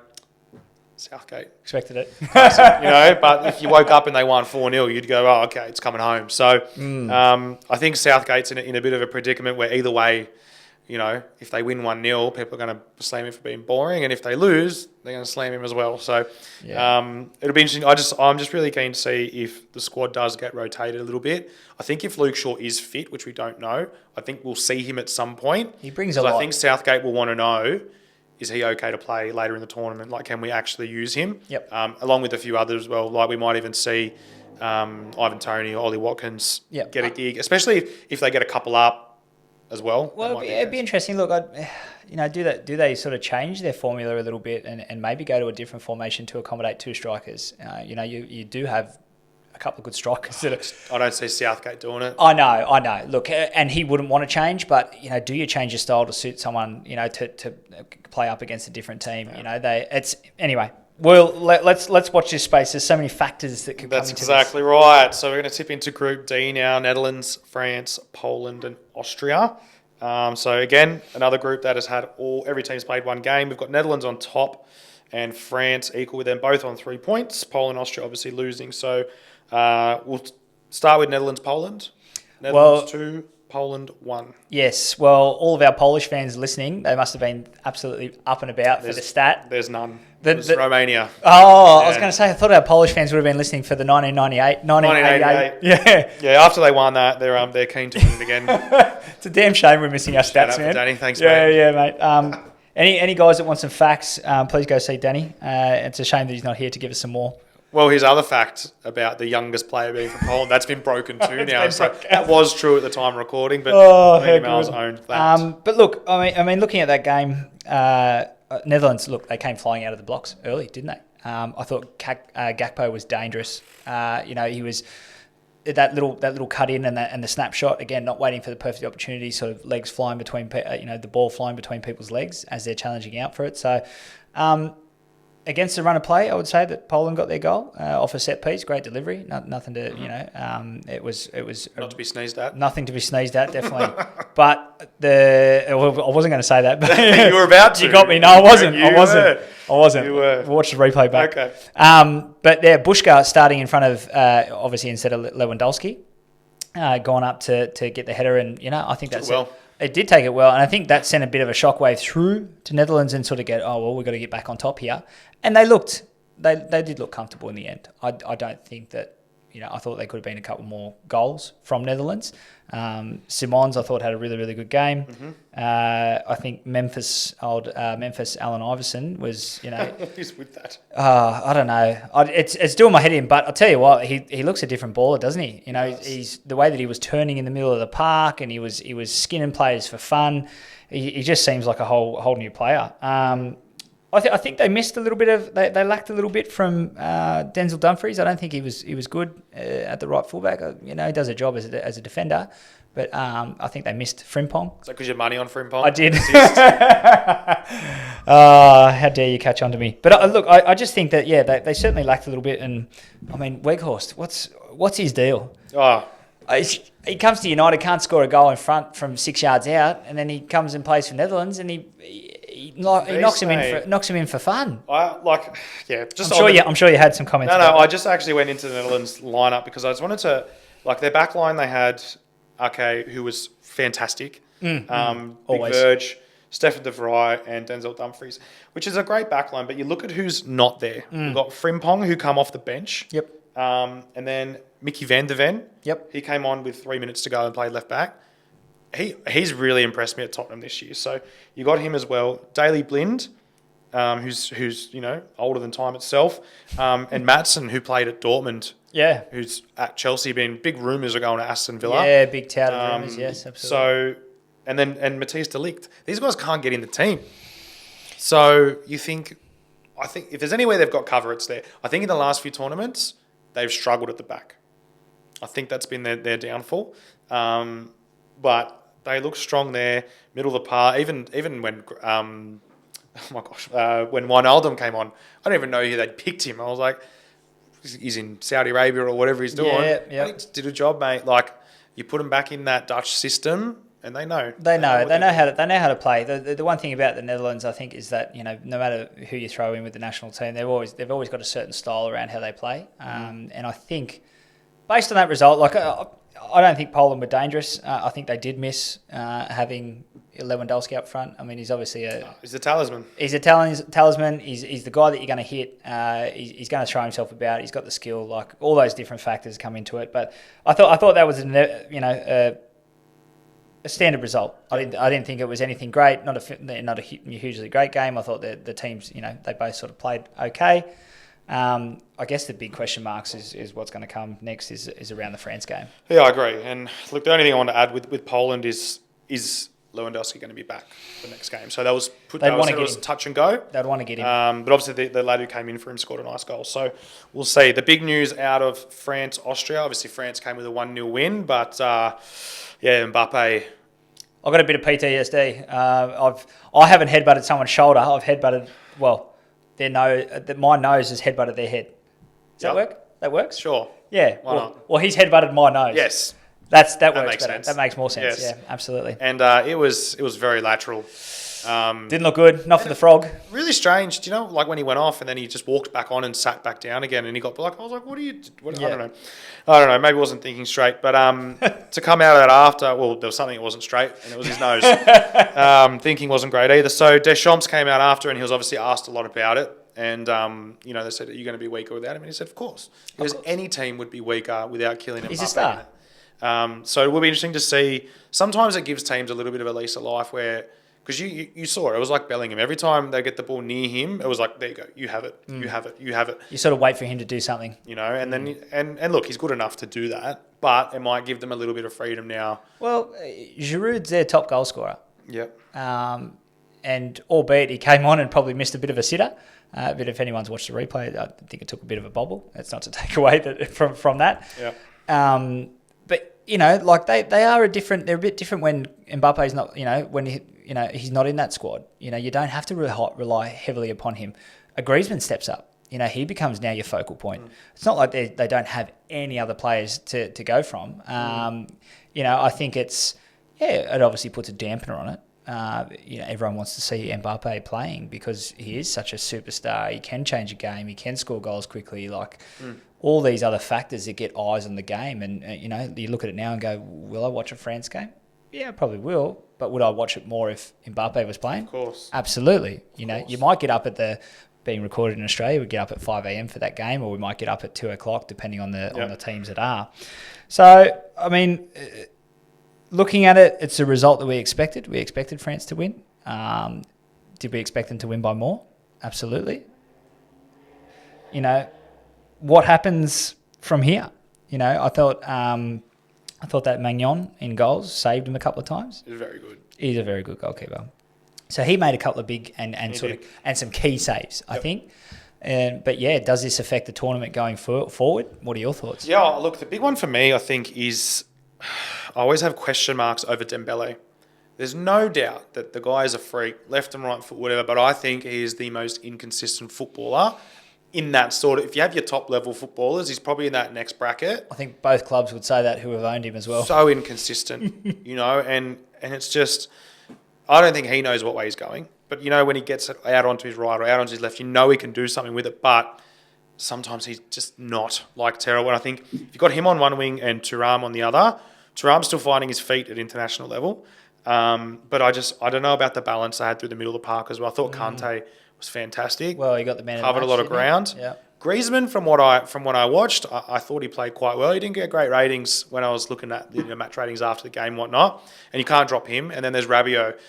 Southgate. Expected it. But if you woke up and they won 4-0, you'd go, oh, okay, it's coming home. So I think Southgate's in a bit of a predicament where either way, you know, if they win 1-0, people are going to slam him for being boring, and if they lose, they're going to slam him as well. So it'll be interesting. I'm just really keen to see if the squad does get rotated a little bit. I think if Luke Shaw is fit, which we don't know, I think we'll see him at some point. He brings a lot. I think Southgate will want to know, is he okay to play later in the tournament? Like, can we actually use him? Yep. Along with a few others as well. Like, we might even see Ivan Toney or Ollie Watkins get a gig, especially if they get a couple up as well. Well, it'd be interesting. Look, do they sort of change their formula a little bit and maybe go to a different formation to accommodate two strikers? You do have a couple of good strikers. I don't see Southgate doing it. I know. Look, and he wouldn't want to change, but do you change your style to suit someone? To play up against a different team. Anyway. Well, let's watch this space. There's so many factors that could come into this. That's exactly right. So we're going to tip into Group D now. Netherlands, France, Poland and Austria. So again, another group that has had every team's played one game. We've got Netherlands on top and France equal with them, both on 3 points. Poland, Austria obviously losing. So we'll start with Netherlands, Poland. Netherlands 2, Poland 1. Yes. Well, all of our Polish fans listening, they must have been absolutely up and about for the stat. There's none. It's Romania. Oh, I was going to say, I thought our Polish fans would have been listening for the 1988. Yeah, after they won that, they're keen to win it again. It's a damn shame we're missing our stats, man. Danny, thanks, mate. Yeah, mate. Any guys that want some facts, please go see Danny. It's a shame that he's not here to give us some more. Well, his other fact about the youngest player being from Poland, that's been broken too now. So that was true at the time of recording, but Miles owned that. But look, I mean, looking at that game, Netherlands, look, they came flying out of the blocks early, didn't they? I thought Gakpo was dangerous. He was that little cut in and the snapshot, again, not waiting for the perfect opportunity, sort of legs flying between, the ball flying between people's legs as they're challenging out for it. So, against the run of play, I would say that Poland got their goal off a set piece. Great delivery, nothing to it was not to be sneezed at. Nothing to be sneezed at, definitely. But I wasn't going to say that. But you were about to. You got me. No, I wasn't. I wasn't. You were. Watch the replay back. Okay. But there, Bushka starting in front of obviously instead of Lewandowski, gone up to get the header, and I think that's well. It did take it well, and I think that sent a bit of a shockwave through to Netherlands and sort of we've got to get back on top here. And they did look comfortable in the end. I don't think that, I thought they could have been a couple more goals from Netherlands. Simons, I thought, had a really, really good game. Mm-hmm. I think Memphis Allen Iverson was, He's with that. I don't know. It's doing my head in, but I'll tell you what, he looks a different baller, doesn't he? He's the way that he was turning in the middle of the park, and he was skinning players for fun. He just seems like a whole new player. I think they missed a little bit of. They lacked a little bit from Denzel Dumfries. I don't think he was good at the right fullback. He does a job as a defender, but I think they missed Frimpong. Is that because you had money on Frimpong? I did. How dare you catch on to me? But I just think that they certainly lacked a little bit. And I mean, Weghorst, what's his deal? Oh. He comes to United, can't score a goal in front from 6 yards out, and then he comes and plays for Netherlands, and he knocks him in for fun. I'm sure you had some comments. No, I just actually went into the Netherlands lineup because I just wanted to, their back line. They had who was fantastic. Big Verge, Stefan de Vrij, and Denzel Dumfries, which is a great back line. But you look at who's not there. We've got Frimpong, who come off the bench. Yep. And then Mickey van der Ven. Yep. He came on with 3 minutes to go and played left back. He's really impressed me at Tottenham this year. So you got him as well. Daley Blind, who's older than time itself, and Maatsen, who played at Dortmund. Yeah. Who's at Chelsea. Been big rumours are going to Aston Villa. Yeah, big touted rumours. Yes, absolutely. So and Matthijs de Ligt. These guys can't get in the team. So I think if there's anywhere they've got cover, it's there. I think in the last few tournaments they've struggled at the back. I think that's been their downfall. But they look strong there, middle of the park. Even when when Wijnaldum came on, I don't even know who they'd picked him. I was like, he's in Saudi Arabia or whatever he's doing. Yeah. He did a job, mate. You put him back in that Dutch system, and they know. They know how to play. The one thing about the Netherlands, I think, is that no matter who you throw in with the national team, they've always got a certain style around how they play. And I think, based on that result, I don't think Poland were dangerous. I think they did miss having Lewandowski up front. I mean, he's obviously He's the talisman. He's a talisman. He's the guy that you're going to hit. He's going to throw himself about. He's got the skill. Like all those different factors come into it. But I thought that was a standard result. I didn't think it was anything great. Not a hugely great game. I thought the teams they both sort of played okay. I guess the big question marks is what's going to come next is around the France game. Yeah, I agree. And look, the only thing I want to add with Poland is Lewandowski going to be back for the next game? So that was touch and go. They'd want to get him. But obviously the lad who came in for him scored a nice goal. So we'll see. The big news out of France, Austria. Obviously France came with a 1-0 win, but Mbappe. I've got a bit of PTSD. I haven't headbutted someone's shoulder. I've headbutted my nose has headbutted their head. Does that work? That works? Sure. Yeah. Why not? Well, he's headbutted my nose. Yes. That works makes better. sense. That makes more sense. Yes. Yeah, absolutely. And it was very lateral. Didn't look good. Not for the frog. Really strange. Do you know, like when he went off and then he just walked back on and sat back down again and he got like, I was like, what are you? Yeah. I don't know. Maybe he wasn't thinking straight. But to come out of that after, well, there was something that wasn't straight and it was his nose. Thinking wasn't great either. So Deschamps came out after and he was obviously asked a lot about it. And, they said, are you going to be weaker without him? And he said, of course. Because any team would be weaker without killing him. He's a star. So it will be interesting to see. Sometimes it gives teams a little bit of a lease of life where, because you saw it was like Bellingham. Every time they get the ball near him, it was like, there you go, you have it, you have it, you have it. You sort of wait for him to do something. And then and look, he's good enough to do that, but it might give them a little bit of freedom now. Well, Giroud's their top goal scorer. Yep. And albeit he came on and probably missed a bit of a sitter. But if anyone's watched the replay, I think it took a bit of a bobble. That's not to take away from that. Yeah. But they are they're a bit different when Mbappe's not, when he's not in that squad. You don't have to rely heavily upon him. A Griezmann steps up. He becomes now your focal point. It's not like they don't have any other players to go from. I think it obviously puts a dampener on it. Everyone wants to see Mbappe playing because he is such a superstar. He can change a game. He can score goals quickly. All these other factors that get eyes on the game. And, you look at it now and go, will I watch a France game? Yeah, I probably will. But would I watch it more if Mbappe was playing? Of course. Absolutely. You might get up being recorded in Australia, we get up at 5 a.m. for that game, or we might get up at 2 o'clock, depending on the teams that are. So, I mean, looking at it, it's a result that we expected. We expected France to win. Did we expect them to win by more? Absolutely. What happens from here? I thought that Magnon in goals saved him a couple of times. He's very good. He's a very good goalkeeper. So he made a couple of big and some key saves, I think. But does this affect the tournament going forward? What are your thoughts? Yeah, look, the big one for me, I think, is I always have question marks over Dembele. There's no doubt that the guy is a freak, left and right foot, whatever, but I think he is the most inconsistent footballer in that sort of, if you have your top level footballers, he's probably in that next bracket. I think both clubs would say that who have owned him as well. So inconsistent, and it's just, I don't think he knows what way he's going. But, when he gets it out onto his right or out onto his left, he can do something with it. But sometimes he's just not terrible. And I think if you've got him on one wing and Thuram on the other, Thuram's still finding his feet at international level. But I don't know about the balance they had through the middle of the park as well. I thought Kante was fantastic. Well, he got the man covered a lot of ground. Yeah. Griezmann, from what I watched, I thought he played quite well. He didn't get great ratings when I was looking at the match ratings after the game and whatnot. And you can't drop him. And then there's Rabiot.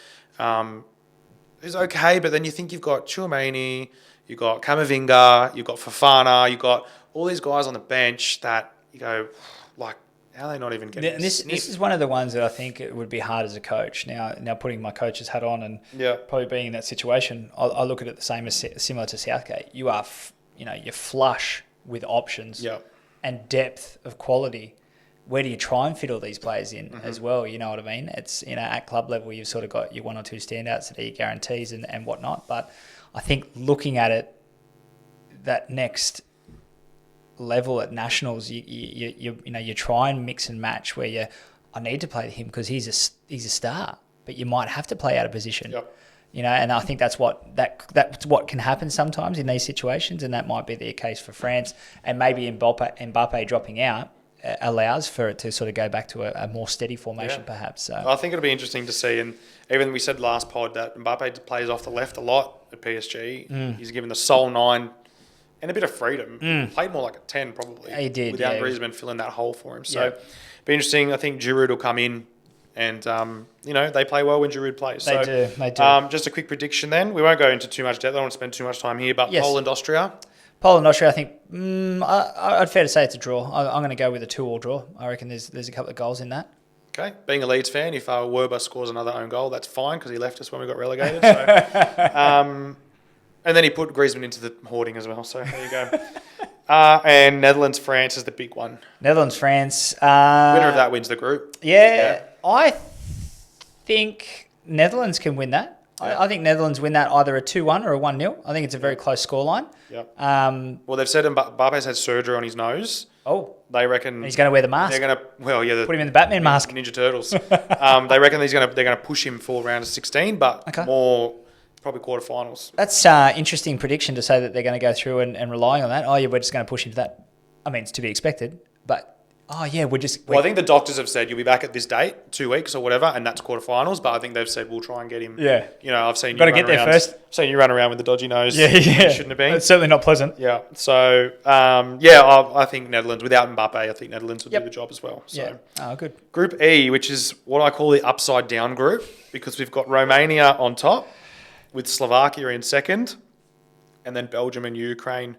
He's okay, but then you think you've got Tchouameni, you've got Camavinga, you've got Fofana, you've got all these guys on the bench that you go, like, how are they not even getting this is one of the ones that I think it would be hard as a coach. Now putting my coach's hat on and probably being in that situation, I look at it the same as similar to Southgate. You are, you're flush with options and depth of quality. Where do you try and fit all these players in as well? You know what I mean? It's, at club level, you've sort of got your one or two standouts that are your guarantees and whatnot. But I think looking at it, that next level at nationals, you try and mix and match where I need to play him because he's a star, but you might have to play out of position. And I think that's what can happen sometimes in these situations, and that might be the case for France, and maybe Mbappe dropping out allows for it to sort of go back to a more steady formation, Yeah. perhaps. So. I think it'll be interesting to see. And even we said last pod that Mbappe plays off the left a lot at PSG. He's given the sole 9 and a bit of freedom. He played more like a 10 probably. He did, without yeah. Griezmann filling that hole for him. So Yeah. it'll be interesting. I think Giroud will come in. And, they play well when Giroud plays. They do. Just a quick prediction then. We won't go into too much depth. I don't want to spend too much time here. But Yes. Poland, Austria. Poland, Austria, I think, I'd fair to say it's a draw. I'm going to go with a 2-2 draw. I reckon there's a couple of goals in that. Okay. Being a Leeds fan, if Werber scores another own goal, that's fine because he left us when we got relegated. So, and then he put Griezmann into the hoarding as well. So there you go. And Netherlands, France is the big one. Netherlands, France. Winner of that wins the group. Yeah, I think Netherlands can win that. Yeah. I think Netherlands win that either a 2-1 or a 1-0. I think it's a very close scoreline. Yep. Um, Well, they've said Mbappe's had surgery on his nose. oh, They reckon he's going to wear the mask. they're going to Put him in the Batman mask. Ninja Turtles. They reckon they're going to push him for round of 16, but Okay. more probably quarterfinals. That's interesting prediction to say that they're going to go through and relying on that. Oh, yeah, we're just going to push him to that. I mean, it's to be expected, but Well, I think the doctors have said you'll be back at this date, 2 weeks or whatever, and that's quarterfinals. But I think they've said we'll try and get him. Yeah. I've seen you Gotta run get there around- first. Seen you run around with the dodgy nose. Yeah. You shouldn't have been. It's certainly not pleasant. Yeah. So, I think Netherlands, without Mbappe, I think Netherlands will Yep. do the job as well. So, Yeah. Oh, good. Group E, which is what I call the upside down group, because we've got Romania on top, with Slovakia in second, and then Belgium and Ukraine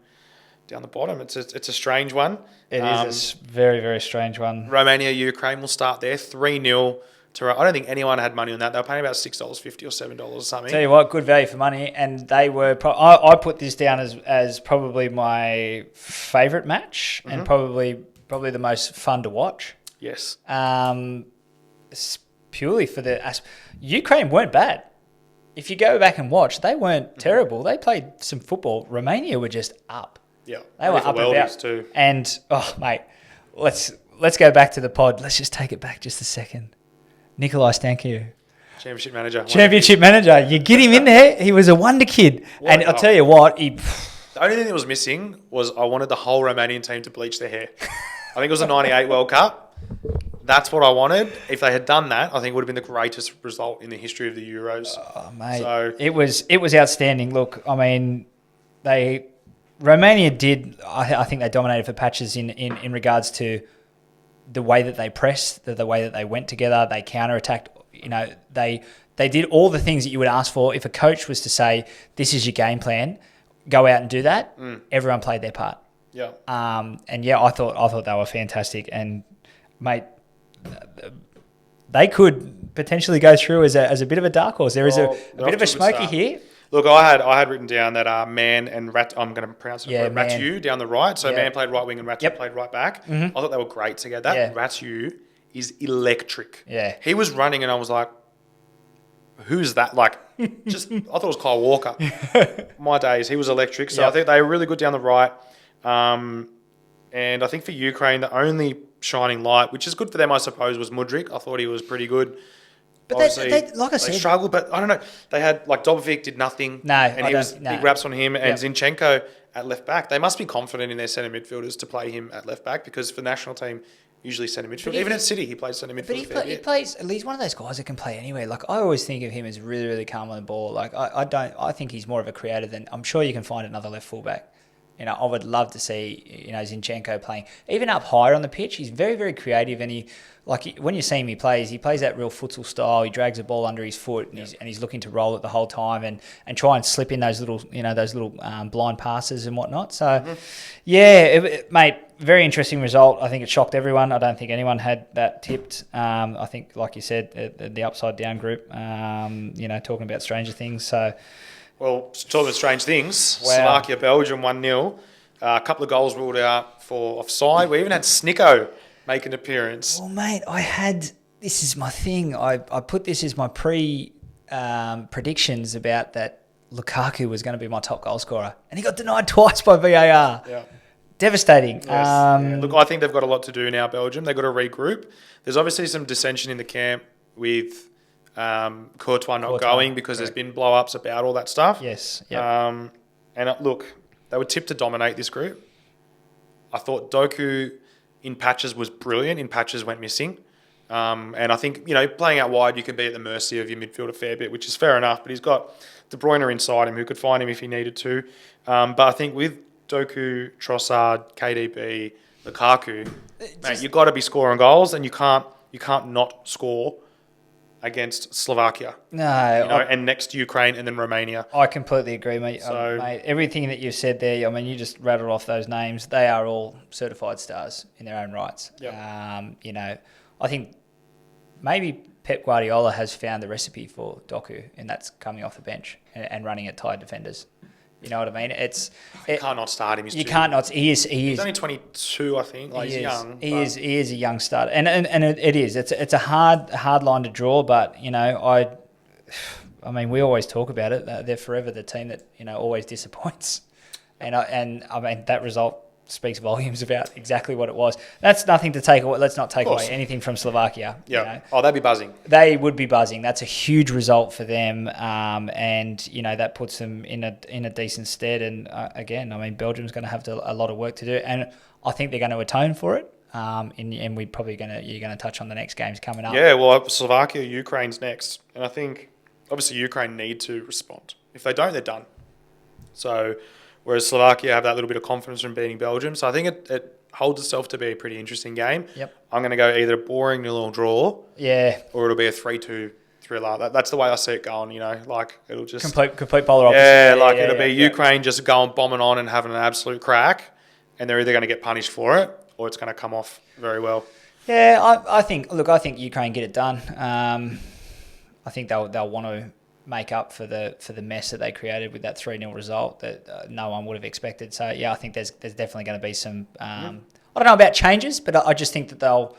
down the bottom. It's a strange one. It is a very, very strange one. Romania, Ukraine will start there 3-0 to. I don't think anyone had money on that. They were paying about $6.50 or $7 or something. Tell you what, good value for money, and they were. I put this down as probably my favourite match, and probably the most fun to watch. Yes. Purely for Ukraine weren't bad. If you go back and watch, they weren't terrible. They played some football. Romania were just up. Yeah. They were Ready for up and worldies about. too. And mate, let's go back to the pod. Let's just take it back just a second. Nikolai Stankiu. Championship manager. Championship manager. You get him in there. He was a wonder kid. And I'll tell you what, The only thing that was missing was I wanted the whole Romanian team to bleach their hair. I think it was the 98 World Cup. That's what I wanted. If they had done that, I think it would have been the greatest result in the history of the Euros. Oh, mate. So- it was outstanding. Look, I mean, Romania did. I think they dominated for patches in regards to the way that they pressed, the way that they went together, they counterattacked. They did all the things that you would ask for. If a coach was to say, "This is your game plan, go out and do that," everyone played their part. Yeah. I thought they were fantastic, and mate, they could potentially go through as a bit of a dark horse. There is a bit of a smoky here. Look, I had written down that Man and I'm going to pronounce it Ratu down the right. So Yeah. Man played right wing and Ratu played right back. I thought they were great together. Yeah. Ratu is electric. Yeah. He was running and I was like, who's that? Like, I thought it was Kyle Walker. My days, he was electric. So I think they were really good down the right. And I think for Ukraine, the only shining light, which is good for them, I suppose, was Mudryk. I thought he was pretty good. But Obviously, they like I said, struggled, but I don't know. They had Dobovic did nothing. No, and I he was don't- no. big raps on him, and Yep. Zinchenko at left back. They must be confident in their centre midfielders to play him at left back because for the national team, usually centre midfield. Even at City, he plays centre midfield. But he plays. He's one of those guys that can play anywhere. Like I always think of him as really, really calm on the ball. Like I think he's more of a creator than. I'm sure you can find another left fullback. I would love to see Zinchenko playing even up higher on the pitch. He's very, very creative, and when you see him, he plays that real futsal style. He drags the ball under his foot, and he's looking to roll it the whole time, and try and slip in those little blind passes and whatnot. So, mate, very interesting result. I think it shocked everyone. I don't think anyone had that tipped. I think, like you said, the upside down group. Talking about stranger things. So. Well, talking about strange things, Wow. Slovakia, Belgium 1-0. A couple of goals ruled out for offside. We even had Snicko make an appearance. Well, mate, this is my thing. I put this as my predictions about that Lukaku was going to be my top goal scorer. And he got denied twice by VAR. Yeah. Devastating. Yes. Yeah. Look, I think they've got a lot to do now, Belgium. They've got to regroup. There's obviously some dissension in the camp with Courtois not going because there's been blow-ups about all that stuff. Yes. Yeah. Look, they were tipped to dominate this group. I thought Doku in patches was brilliant. In patches went missing. And I think, playing out wide, you can be at the mercy of your midfield a fair bit, which is fair enough. But he's got De Bruyne inside him who could find him if he needed to. But I think with Doku, Trossard, KDB, Lukaku, mate, you've got to be scoring goals, and you can't not score against Slovakia. No, and next to Ukraine and then Romania. I completely agree, mate. Mate. Everything that you've said there, I mean, you just rattled off those names. They are all certified stars in their own rights. Yep. I think maybe Pep Guardiola has found the recipe for Doku, and that's coming off the bench and running at tight defenders. You know what I mean? You can't not start him. You can't not. He is. He's only 22, I think. He's young. He is a young starter, and it is. It's a hard line to draw, but I mean, we always talk about it. They're forever the team that always disappoints, and I mean that result speaks volumes about exactly what it was. That's nothing to take away. Let's not take away anything from Slovakia. Yeah. Oh, they'd be buzzing. They would be buzzing. That's a huge result for them, and that puts them in a decent stead. And again, I mean, Belgium's going to have a lot of work to do, and I think they're going to atone for it. And you're going to touch on the next games coming up. Yeah. Well, Slovakia, Ukraine's next, and I think obviously Ukraine need to respond. If they don't, they're done. So. Whereas Slovakia have that little bit of confidence from beating Belgium. So I think it holds itself to be a pretty interesting game. Yep. I'm going to go either a boring 0-0 draw. Yeah. Or it'll be a 3-2 thriller. That's the way I see it going, it'll just... Complete polar opposite. Yeah, it'll be Ukraine just going bombing on and having an absolute crack. And they're either going to get punished for it or it's going to come off very well. Yeah, I think Ukraine get it done. I think they'll want to make up for the mess that they created with that 3-0 result that no one would have expected. So yeah, I think there's definitely going to be some I don't know about changes, but I just think that they'll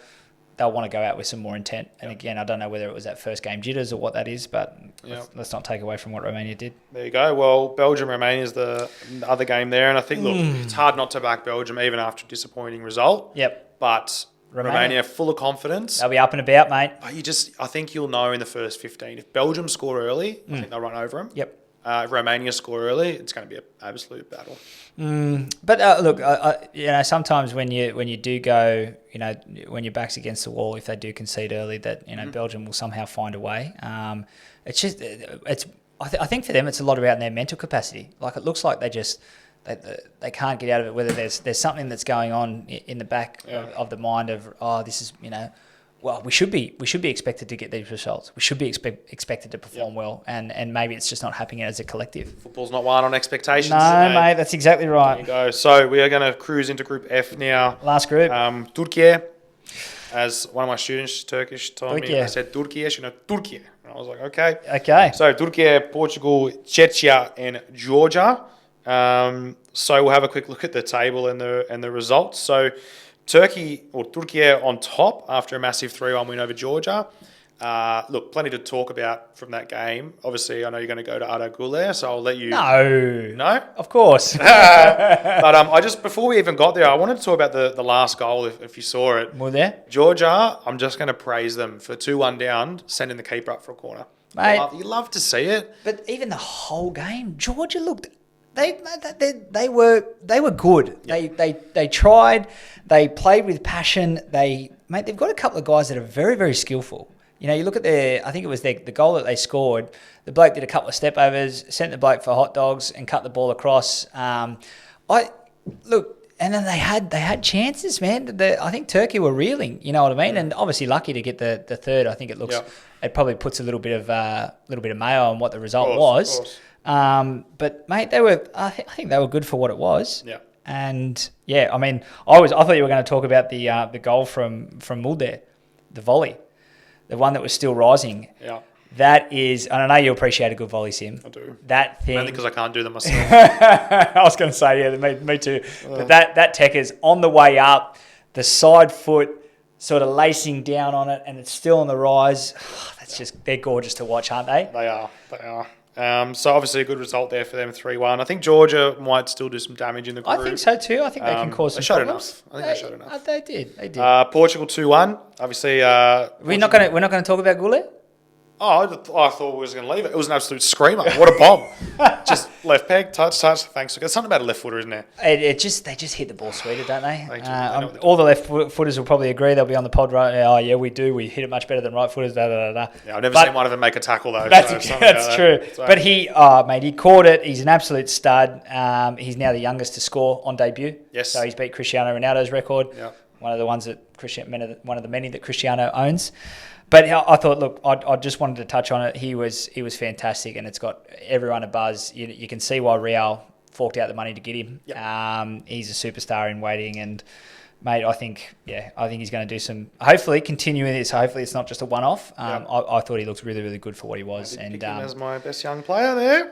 want to go out with some more intent. And again, I don't know whether it was that first game jitters or what that is, but let's not take away from what Romania did. There you go. Well, Belgium-Romania is the other game there, and I think it's hard not to back Belgium even after a disappointing result. Yep. But Romania full of confidence. They'll be up and about, mate. But I think you'll know in the first 15. If Belgium score early, I think they'll run over them. Yep. If Romania score early, it's going to be an absolute battle. But look, sometimes when you do go, when your back's against the wall, if they do concede early, that Belgium will somehow find a way. It's just I think for them it's a lot about their mental capacity. Like it looks like they can't get out of it. Whether there's something that's going on in the back of the mind of this is well, we should be expected to get these results. We should be expected to perform well, and maybe it's just not happening as a collective. Football's not won on expectations. No, mate, that's exactly right. There you go. So we are going to cruise into Group F now. Last group. Turkey. As one of my students, Turkish, told Turkey. me, I said Turkey. Turkey. And I was like, okay. Okay. So Turkey, Portugal, Czechia, and Georgia. So we'll have a quick look at the table and the results. So Turkey on top after a massive 3-1 win over Georgia. Look, plenty to talk about from that game. Obviously, I know you're going to go to Arda Güler, so I'll let you... No? Of course. But before we even got there, I wanted to talk about the last goal, if you saw it. Were there? Georgia, I'm just going to praise them for 2-1 down, sending the keeper up for a corner. Mate, you love to see it. But even the whole game, Georgia looked... They were good. Yep. They tried. They played with passion. They've got a couple of guys that are very, very skillful. You look at I think it was the goal that they scored. The bloke did a couple of step overs, sent the bloke for hot dogs, and cut the ball across. And then they had chances, man. I think Turkey were reeling. You know what I mean? And obviously lucky to get the third. I think it looks. Yep. It probably puts a little bit of mayo on what the result was. Of course. But mate, I think they were good for what it was. Yeah. And yeah, I mean, I thought you were going to talk about the goal from Mulder, the volley, the one that was still rising. Yeah. That is, and I know you appreciate a good volley, Sim. I do. That thing. Mainly because I can't do them myself. I was going to say, yeah, me too. But that tech is on the way up, the side foot sort of lacing down on it, and it's still on the rise. They're gorgeous to watch, aren't they? They are. So obviously a good result there for them, 3-1. I think Georgia might still do some damage in the group. I think so too. I think they can cause some problems. They showed enough. They did. Portugal 2-1. Obviously, we're not going to talk about Goulet. Oh, I thought we was going to leave it. It was an absolute screamer. What a bomb. Just left peg, touch. Thanks. There's something about a left footer, isn't there? They just hit the ball sweeter, don't they? They do. They know what they're All the left footers will probably agree. They'll be on the pod, right? Oh, yeah, we do. We hit it much better than right footers. Da, da, da, da. Yeah, I've never seen one of them make a tackle, though. That's so something about true. that. So, But he caught it. He's an absolute stud. He's now the youngest to score on debut. Yes. So he's beat Cristiano Ronaldo's record. Yeah. One of the many that Cristiano owns. But I thought, look, I just wanted to touch on it. He was fantastic, and it's got everyone a buzz. You can see why Real forked out the money to get him. Yep. He's a superstar in waiting, and mate, I think he's going to do some. Hopefully, continuing this. Hopefully, it's not just a one-off. I thought he looked really, really good for what he was. I did pick him as my best young player there.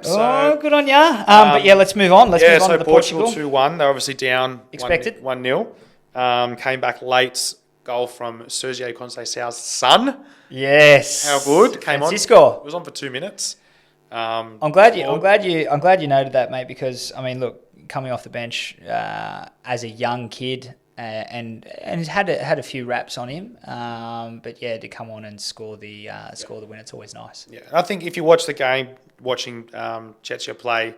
Good on ya. But yeah, let's move on. Let's move on to the Portugal. 2-1. They're obviously down. Expected. 1-0. Came back late. Goal from Sergio Conceição's son. Yes. How good. Came Francisco. on. It was on for 2 minutes. I'm glad you noted that, mate, because I mean, look, coming off the bench as a young kid and he's had a few raps on him, but yeah, to come on and score the win, it's always nice. Yeah, I think if you watch the game, watching Chechia play,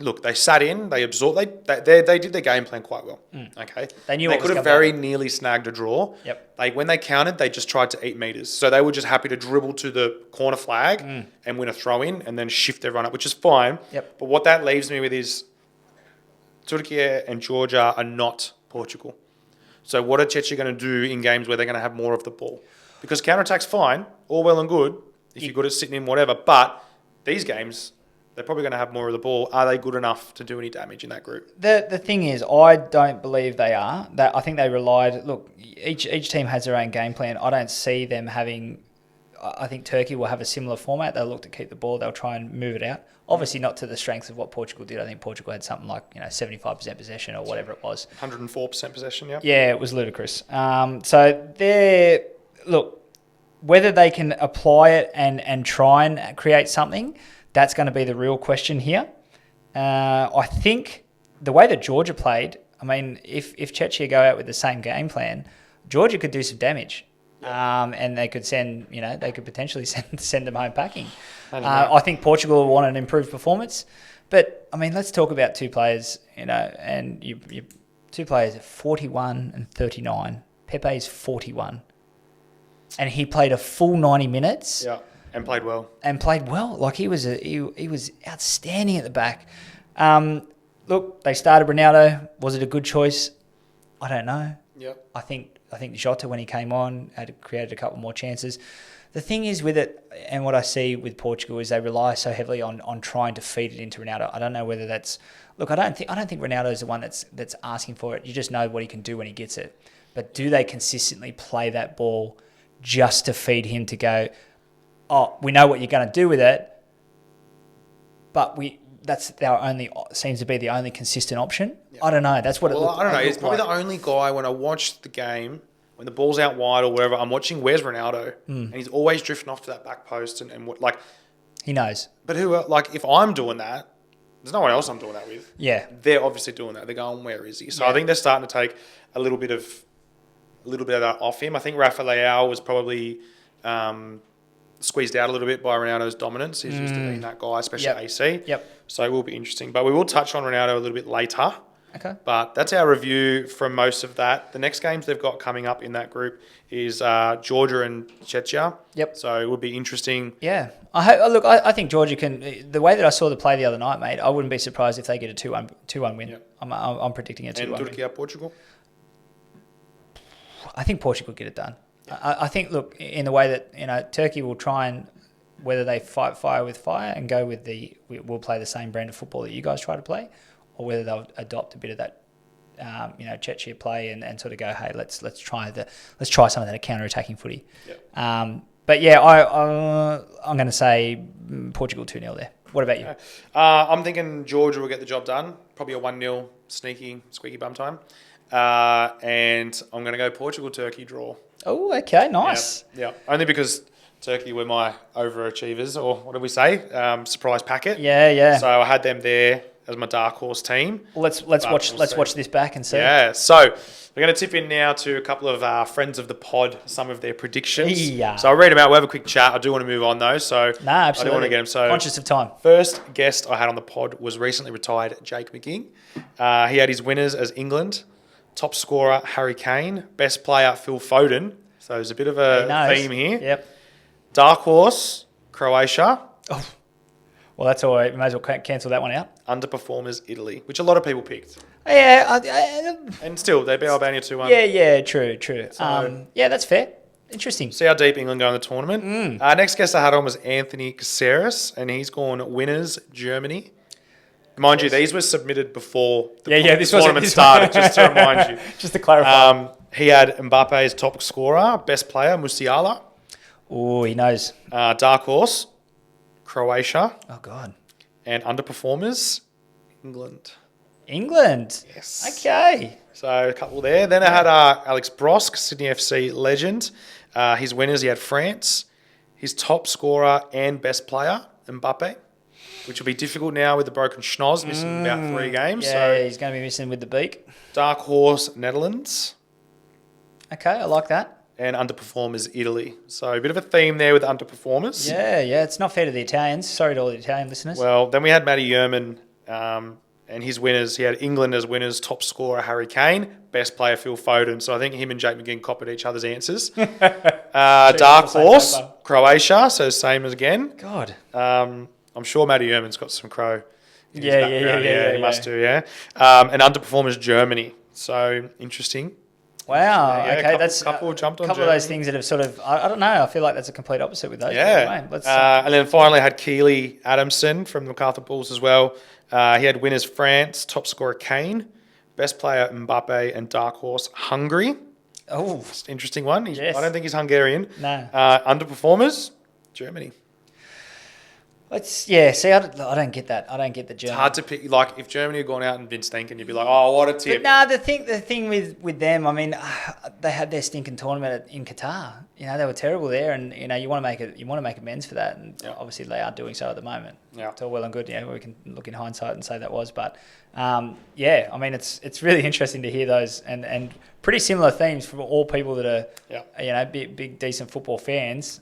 look, they sat in, they absorbed, they did their game plan quite well. Okay, They knew they what was could have coming very nearly snagged a draw. Yep. When they counted, they just tried to eat meters, so they were just happy to dribble to the corner flag and win a throw in, and then shift their run up, which is fine. Yep. But what that leaves me with is Turkey and Georgia are not Portugal. So what are Chechia going to do in games where they're going to have more of the ball? Because counter-attack's fine, all well and good, if you're good at sitting in whatever, but these games, they're probably going to have more of the ball. Are they good enough to do any damage in that group? The thing is, I don't believe they are. I think they relied. Look, each team has their own game plan. I don't see them having. I think Turkey will have a similar format. They'll look to keep the ball. They'll try and move it out. Obviously, not to the strength of what Portugal did. I think Portugal had something like 75% possession or whatever it was. 104% possession. Yeah. Yeah, it was ludicrous. So whether they can apply it and try and create something. That's going to be the real question here. I think the way that Georgia played, I mean, if Chechia go out with the same game plan, Georgia could do some damage, and they could potentially send them home packing. I think Portugal will want an improved performance, but I mean, let's talk about two players, and you two players, 41 and 39. Pepe's 41, and he played a full 90 minutes. Yeah. And played well. Like he was outstanding at the back. Look, they started Ronaldo. Was it a good choice? I don't know. Yeah. I think Jota, when he came on, had created a couple more chances. The thing is with it, and what I see with Portugal is they rely so heavily on trying to feed it into Ronaldo. I don't know whether that's. Look, I don't think Ronaldo is the one that's asking for it. You just know what he can do when he gets it. But do they consistently play that ball just to feed him to go? Oh, we know what you're going to do with it, but seems to be the only consistent option. Yeah. I don't know. That's what it looks like. I don't know. He's probably the only guy when I watch the game, when the ball's out wide or wherever, I'm watching where's Ronaldo, and he's always drifting off to that back post and what he knows. But if I'm doing that, there's no one else I'm doing that with. Yeah, they're obviously doing that. They're going, where is he? So I think they're starting to take a little bit of that off him. I think Rafa Leao was probably. Squeezed out a little bit by Ronaldo's dominance. He's used to being that guy, especially at AC. Yep. So it will be interesting. But we will touch on Ronaldo a little bit later. Okay. But that's our review from most of that. The next games they've got coming up in that group is Georgia and Czechia. Yep. So it would be interesting. Yeah. I think Georgia can. The way that I saw the play the other night, mate, I wouldn't be surprised if they get a 2-1 win. Yep. I'm predicting a 2-1 win. And Turkey, Portugal? I think Portugal get it done. I think, look, in the way that, Turkey will try and, whether they fight fire with fire and go with we'll play the same brand of football that you guys try to play, or whether they'll adopt a bit of that, Czechia play and sort of go, hey, let's try some of that counter-attacking footy. Yep. But yeah, I'm going to say Portugal 2-0 there. What about you? I'm thinking Georgia will get the job done. Probably a 1-0 squeaky bum time. And I'm going to go Portugal-Turkey draw. Oh, okay, nice. Yeah, only because Turkey were my overachievers, or what did we say? Surprise packet. Yeah. So I had them there. as my dark horse team. Well, let's But watch we'll let's see. watch this back and see. Yeah, so we're going to tip in now to a couple of friends of the pod, some of their predictions. Yeah. So I'll read them out. We'll have a quick chat. I do want to move on though, so Nah, I absolutely. do want to get them. So Conscious of time. first guest I had on the pod was recently retired Jake McGing. He had his winners as England, top scorer Harry Kane, best player Phil Foden. So there's a bit of a He knows. theme here. Yep. Dark horse Croatia, Well, that's all right. We may as well cancel that one out. underperformers Italy, which a lot of people picked. Yeah, And still, they beat Albania 2-1. yeah, true. So- Yeah, that's fair. Interesting. See how deep England go in the tournament. Mm. Next guest I had on was Anthony Caceres, and he's gone winners Germany. Mind you, these were submitted before the This tournament wasn't started, just to remind you. Just to clarify. He had Mbappe's top scorer, best player, Musiala. Oh, he knows. Dark horse, Croatia. Oh God, And underperformers, England. England. Yes. Okay. So a couple there. Then I had Alex Brosk, Sydney FC legend. His winners, he had France. His top scorer and best player, Mbappe, which will be difficult now with the broken schnoz, missing about 3 games. Yeah, So he's going to be missing with the beak. dark horse, Netherlands. Okay, I like that. And underperformers, Italy. So a bit of a theme there with underperformers. Yeah, it's not fair to the Italians. Sorry to all the Italian listeners. Well, then we had Matty Yerman and his winners. He had England as winners, top scorer Harry Kane, best player Phil Foden. So I think him and Jake McGinn copied each other's answers. Dark same horse, paper. Croatia. So same as again. God. I'm sure Matty Yerman's got some crow. In his Yeah, background. yeah, He must do, yeah. And underperformers, Germany. So interesting. Wow. Yeah, okay, that's couple jumped on a couple of those Germany. things that have sort of. I don't know. I feel like that's a complete opposite with those. Yeah. Anyway, let's. And then finally I had Keely Adamson from the MacArthur Bulls as well. He had winners France, top scorer Kane, best player Mbappe, and dark horse Hungary. oh Just an interesting one. Yes. I don't think he's Hungarian. no. Underperformers, Germany. Let's. Yeah. See, I don't get that. I don't get the German. It's hard to pick. Like if Germany had gone out and been stinking, you'd be like, oh, what a But tip. no, the thing with them, I mean, they had their stinking tournament in Qatar. You know, they were terrible there, and you know, you want to make amends for that, and Yeah. obviously they are doing so at the moment. Yeah. It's all well and good. Yeah, we can look in hindsight and say that was, but yeah, I mean, it's really interesting to hear those and pretty similar themes from all people that are Yeah. you know big decent football fans.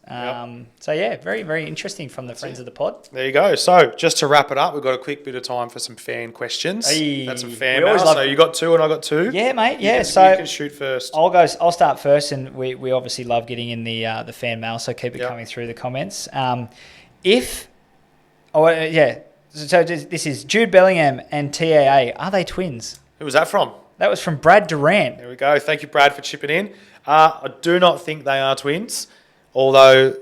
So yeah, very very interesting from the friends of the pod. There you go. So just to wrap it up, we've got a quick bit of time for some fan questions. Hey, That's some we fan always mail. love- So you got 2 and I got 2. Yeah, mate. You Yeah, can- so you can shoot first. I'll start first, and we obviously love getting in the fan mail, so keep it Yep. coming through the comments. So this is Jude Bellingham and TAA. Are they twins? Who was that from? That was from Brad Durant. There we go. Thank you, Brad, for chipping in. I do not think they are twins, although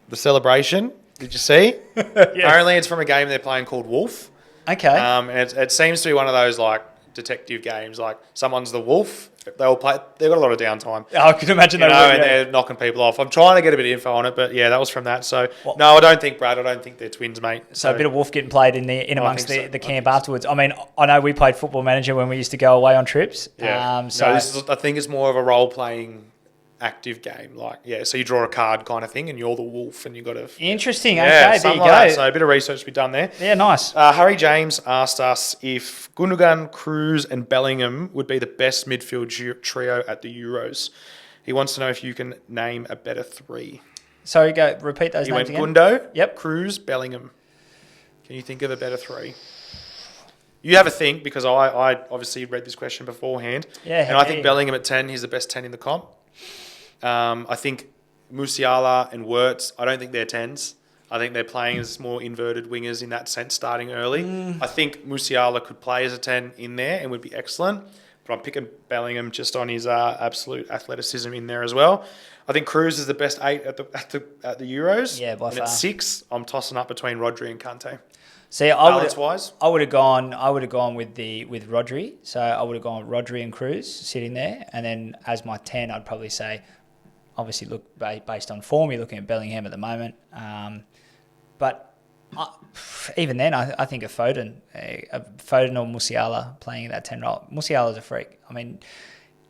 the celebration, did you see? Apparently it's from a game they're playing called Wolf. Okay. And it seems to be one of those like detective games, like someone's the wolf. They all play. They've got a lot of downtime, I could imagine you they know, would. and Yeah. they're knocking people off. I'm trying to get a bit of info on it, but yeah, that was from that. So Well- no, I don't think Brad. I don't think they're twins, mate. So a bit of wolf getting played in amongst think so. the camp afterwards. I mean, I know we played Football Manager when we used to go away on trips. yeah. So No, this is, I think it's more of a role playing active game. Like so you draw a card kind of thing, and you're the wolf, and you got to interesting. yeah, Okay, there you something go. like that. So a bit of research to be done there. Yeah, nice. Harry James asked us if Gundogan, Cruz, and Bellingham would be the best midfield trio at the Euros. He wants to know if you can name a better 3. Sorry, repeat those He names went again. Gundo, Yep. Cruz, Bellingham. Can you think of a better 3? You have a think, because I obviously read this question beforehand. Yeah, And I think yeah. Bellingham at 10, he's the best 10 in the comp. I think Musiala and Wirtz, I don't think they're 10s. I think they're playing as more inverted wingers in that sense, starting early. I think Musiala could play as a 10 in there and would be excellent. But I'm picking Bellingham just on his absolute athleticism in there as well. I think Cruz is the best 8 at the Euros. Yeah, by and far. at 6, I'm tossing up between Rodri and Kante. See, Balance wise, I would have gone with Rodri. So I would have gone Rodri and Cruz sitting there, and then as my 10, I'd probably say, obviously look based on form, you're looking at Bellingham at the moment. But even then, I think a Foden or Musiala playing in that 10 role. Musiala's a freak. I mean,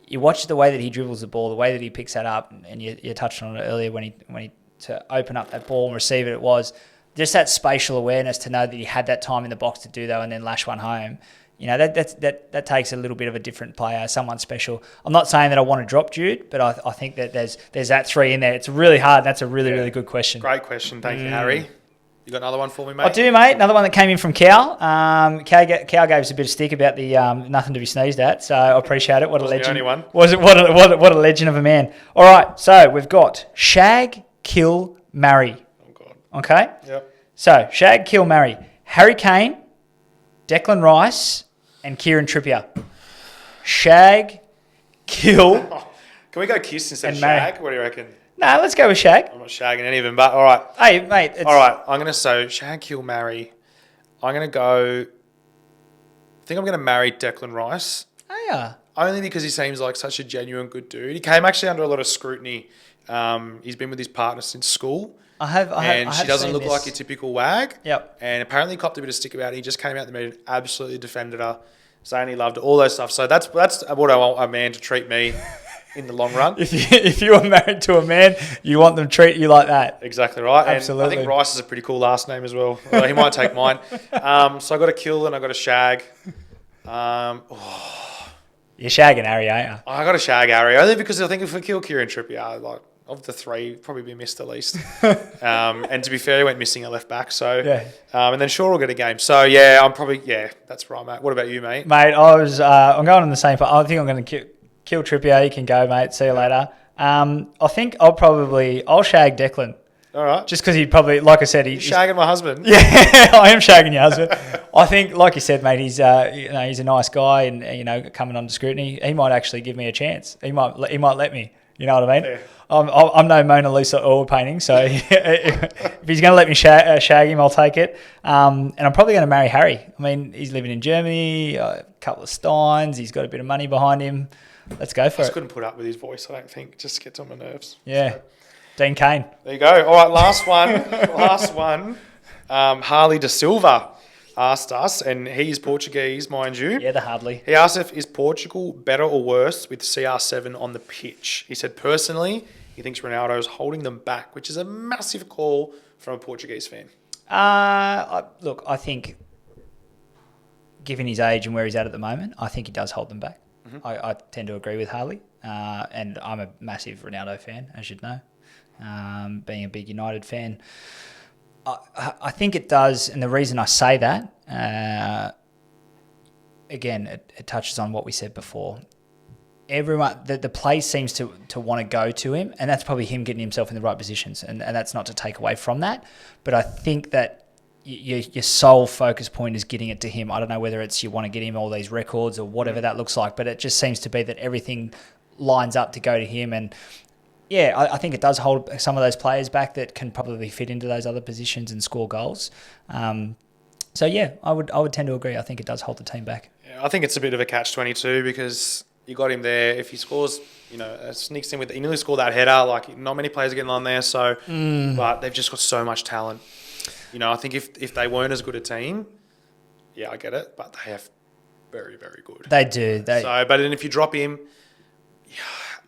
you watch the way that he dribbles the ball, the way that he picks that up, and you touched on it earlier when he to open up that ball and receive it. It was just that spatial awareness to know that he had that time in the box to do that and then lash one home. You know, that takes a little bit of a different player, someone special. I'm not saying that I want to drop Jude, but I think that there's that 3 in there. It's really hard. That's a really good question. Great question. Thank you, Harry. You got another one for me, mate? I do, mate. Another one that came in from Cal. Cal gave us a bit of stick about the nothing to be sneezed at, so I appreciate it. What a legend! The only one. Was it? What a legend of a man. All right, so we've got shag, kill, marry. Oh God. Okay. Yep. So shag, kill, marry. Harry Kane, Declan Rice, and Kieran Trippier. Shag, kill. Can we go kiss instead of And marry. shag? What do you reckon? No, let's go with shag. I'm not shagging any of them, but all right. Hey, mate. It's, All right, I'm going to say shag, kill, marry. I'm going to go... I think I'm going to marry Declan Rice. Oh, yeah. Only because he seems like such a genuine good dude. He came actually under a lot of scrutiny. He's been with his partner since school. And she doesn't look like your typical wag. Yep. And apparently he copped a bit of stick about it. He just came out in the media and absolutely defended her, saying he loved her, all those stuff. So that's what I want a man to treat me in the long run. If you are married to a man, you want them to treat you like that. Exactly right. Absolutely. And I think Rice is a pretty cool last name as well. He might take mine. So I got a kill and I got a shag. You're shagging Harry, aren't you? I got a shag Harry only because I think if we kill Kieran Trippier, like of the 3, probably be missed at least. And to be fair, he went missing at left back. So Yeah. And then Shaw will get a game. So yeah, that's where I'm at. What about you, mate? Mate, I'm going on the same part. I think I'm going to kill Trippier. You can go, mate. See you later. I think I'll shag Declan. All right. Just because he'd probably, like I said, You're shagging my husband. Yeah, I am shagging your husband. I think, like you said, mate, he's he's a nice guy, and coming under scrutiny, he might actually give me a chance. He might let me. You know what I mean? Yeah. I'm no Mona Lisa oil painting, so if he's going to let me shag him, I'll take it. And I'm probably going to marry Harry. I mean, he's living in Germany, a couple of steins, he's got a bit of money behind him. Let's go for I just it. couldn't put up with his voice, I don't think. Just gets on my nerves. Yeah. So, Dean Kane. there you go. All right, last one. Harley De Silva asked us, and he's Portuguese, mind you. Yeah, the Hardley. He asked is Portugal better or worse with CR7 on the pitch? He said personally, he thinks Ronaldo's holding them back, which is a massive call from a Portuguese fan. Look, I think, given his age and where he's at the moment, I think he does hold them back. Mm-hmm. I tend to agree with Harley, and I'm a massive Ronaldo fan, as you'd know, being a big United fan. I think it does, and the reason I say that, again, it touches on what we said before. Everyone, the play seems to want to go to him, and that's probably him getting himself in the right positions, and that's not to take away from that. But I think that your sole focus point is getting it to him. I don't know whether it's you want to get him all these records or whatever that looks like, but it just seems to be that everything lines up to go to him. And yeah, I think it does hold some of those players back that can probably fit into those other positions and score goals. So yeah, I would tend to agree. I think it does hold the team back. Yeah, I think it's a bit of a catch-22 because you got him there. If he scores, sneaks in he nearly scored that header. Like not many players are getting on there. So, but they've just got so much talent. I think if they weren't as good a team, yeah, I get it. But they have very, very good. They do. But then if you drop him, yeah,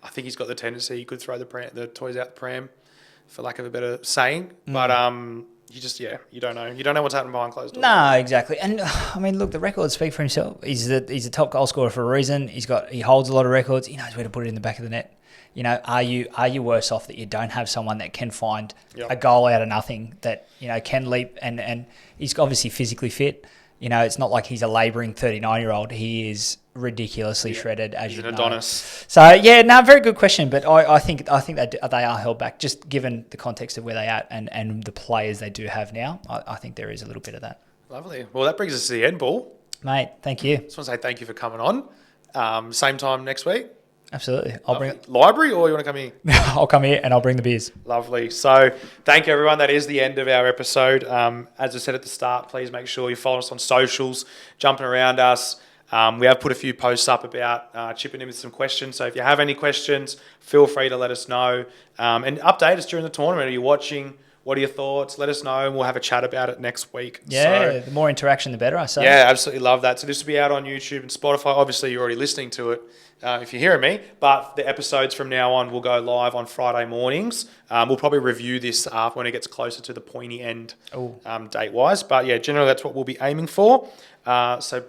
I think he's got the tendency. He could throw the toys out the pram, for lack of a better saying. But you don't know. You don't know what's happening behind closed doors. No, exactly. And I mean, look, the records speak for himself. He's the top goal scorer for a reason. He holds a lot of records. He knows where to put it in the back of the net. Are you worse off that you don't have someone that can find a goal out of nothing, that can leap, and he's obviously physically fit. It's not like he's a labouring 39-year-old. He is ridiculously shredded, as he's you an know. Adonis. So yeah, no, very good question. But I think they are held back, just given the context of where they are and the players they do have now. I think there is a little bit of that. Lovely. Well, that brings us to the end, Paul. Mate, thank you. Just want to say thank you for coming on. Same time next week. Absolutely. I'll bring it. Library, or you want to come here? I'll come here and I'll bring the beers. Lovely. So thank you, everyone. That is the end of our episode. As I said at the start, please make sure you follow us on socials, jumping around us. We have put a few posts up about chipping in with some questions. So if you have any questions, feel free to let us know. And update us during the tournament. Are you watching? What are your thoughts? Let us know, and we'll have a chat about it next week. Yeah, the more interaction, the better, I say. Yeah, absolutely love that. So this will be out on YouTube and Spotify. Obviously, you're already listening to it if you're hearing me, but the episodes from now on will go live on Friday mornings. We'll probably review this when it gets closer to the pointy end date-wise. But yeah, generally that's what we'll be aiming for. So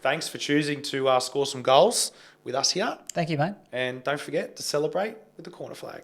thanks for choosing to score some goals with us here. Thank you, mate. And don't forget to celebrate with the corner flag.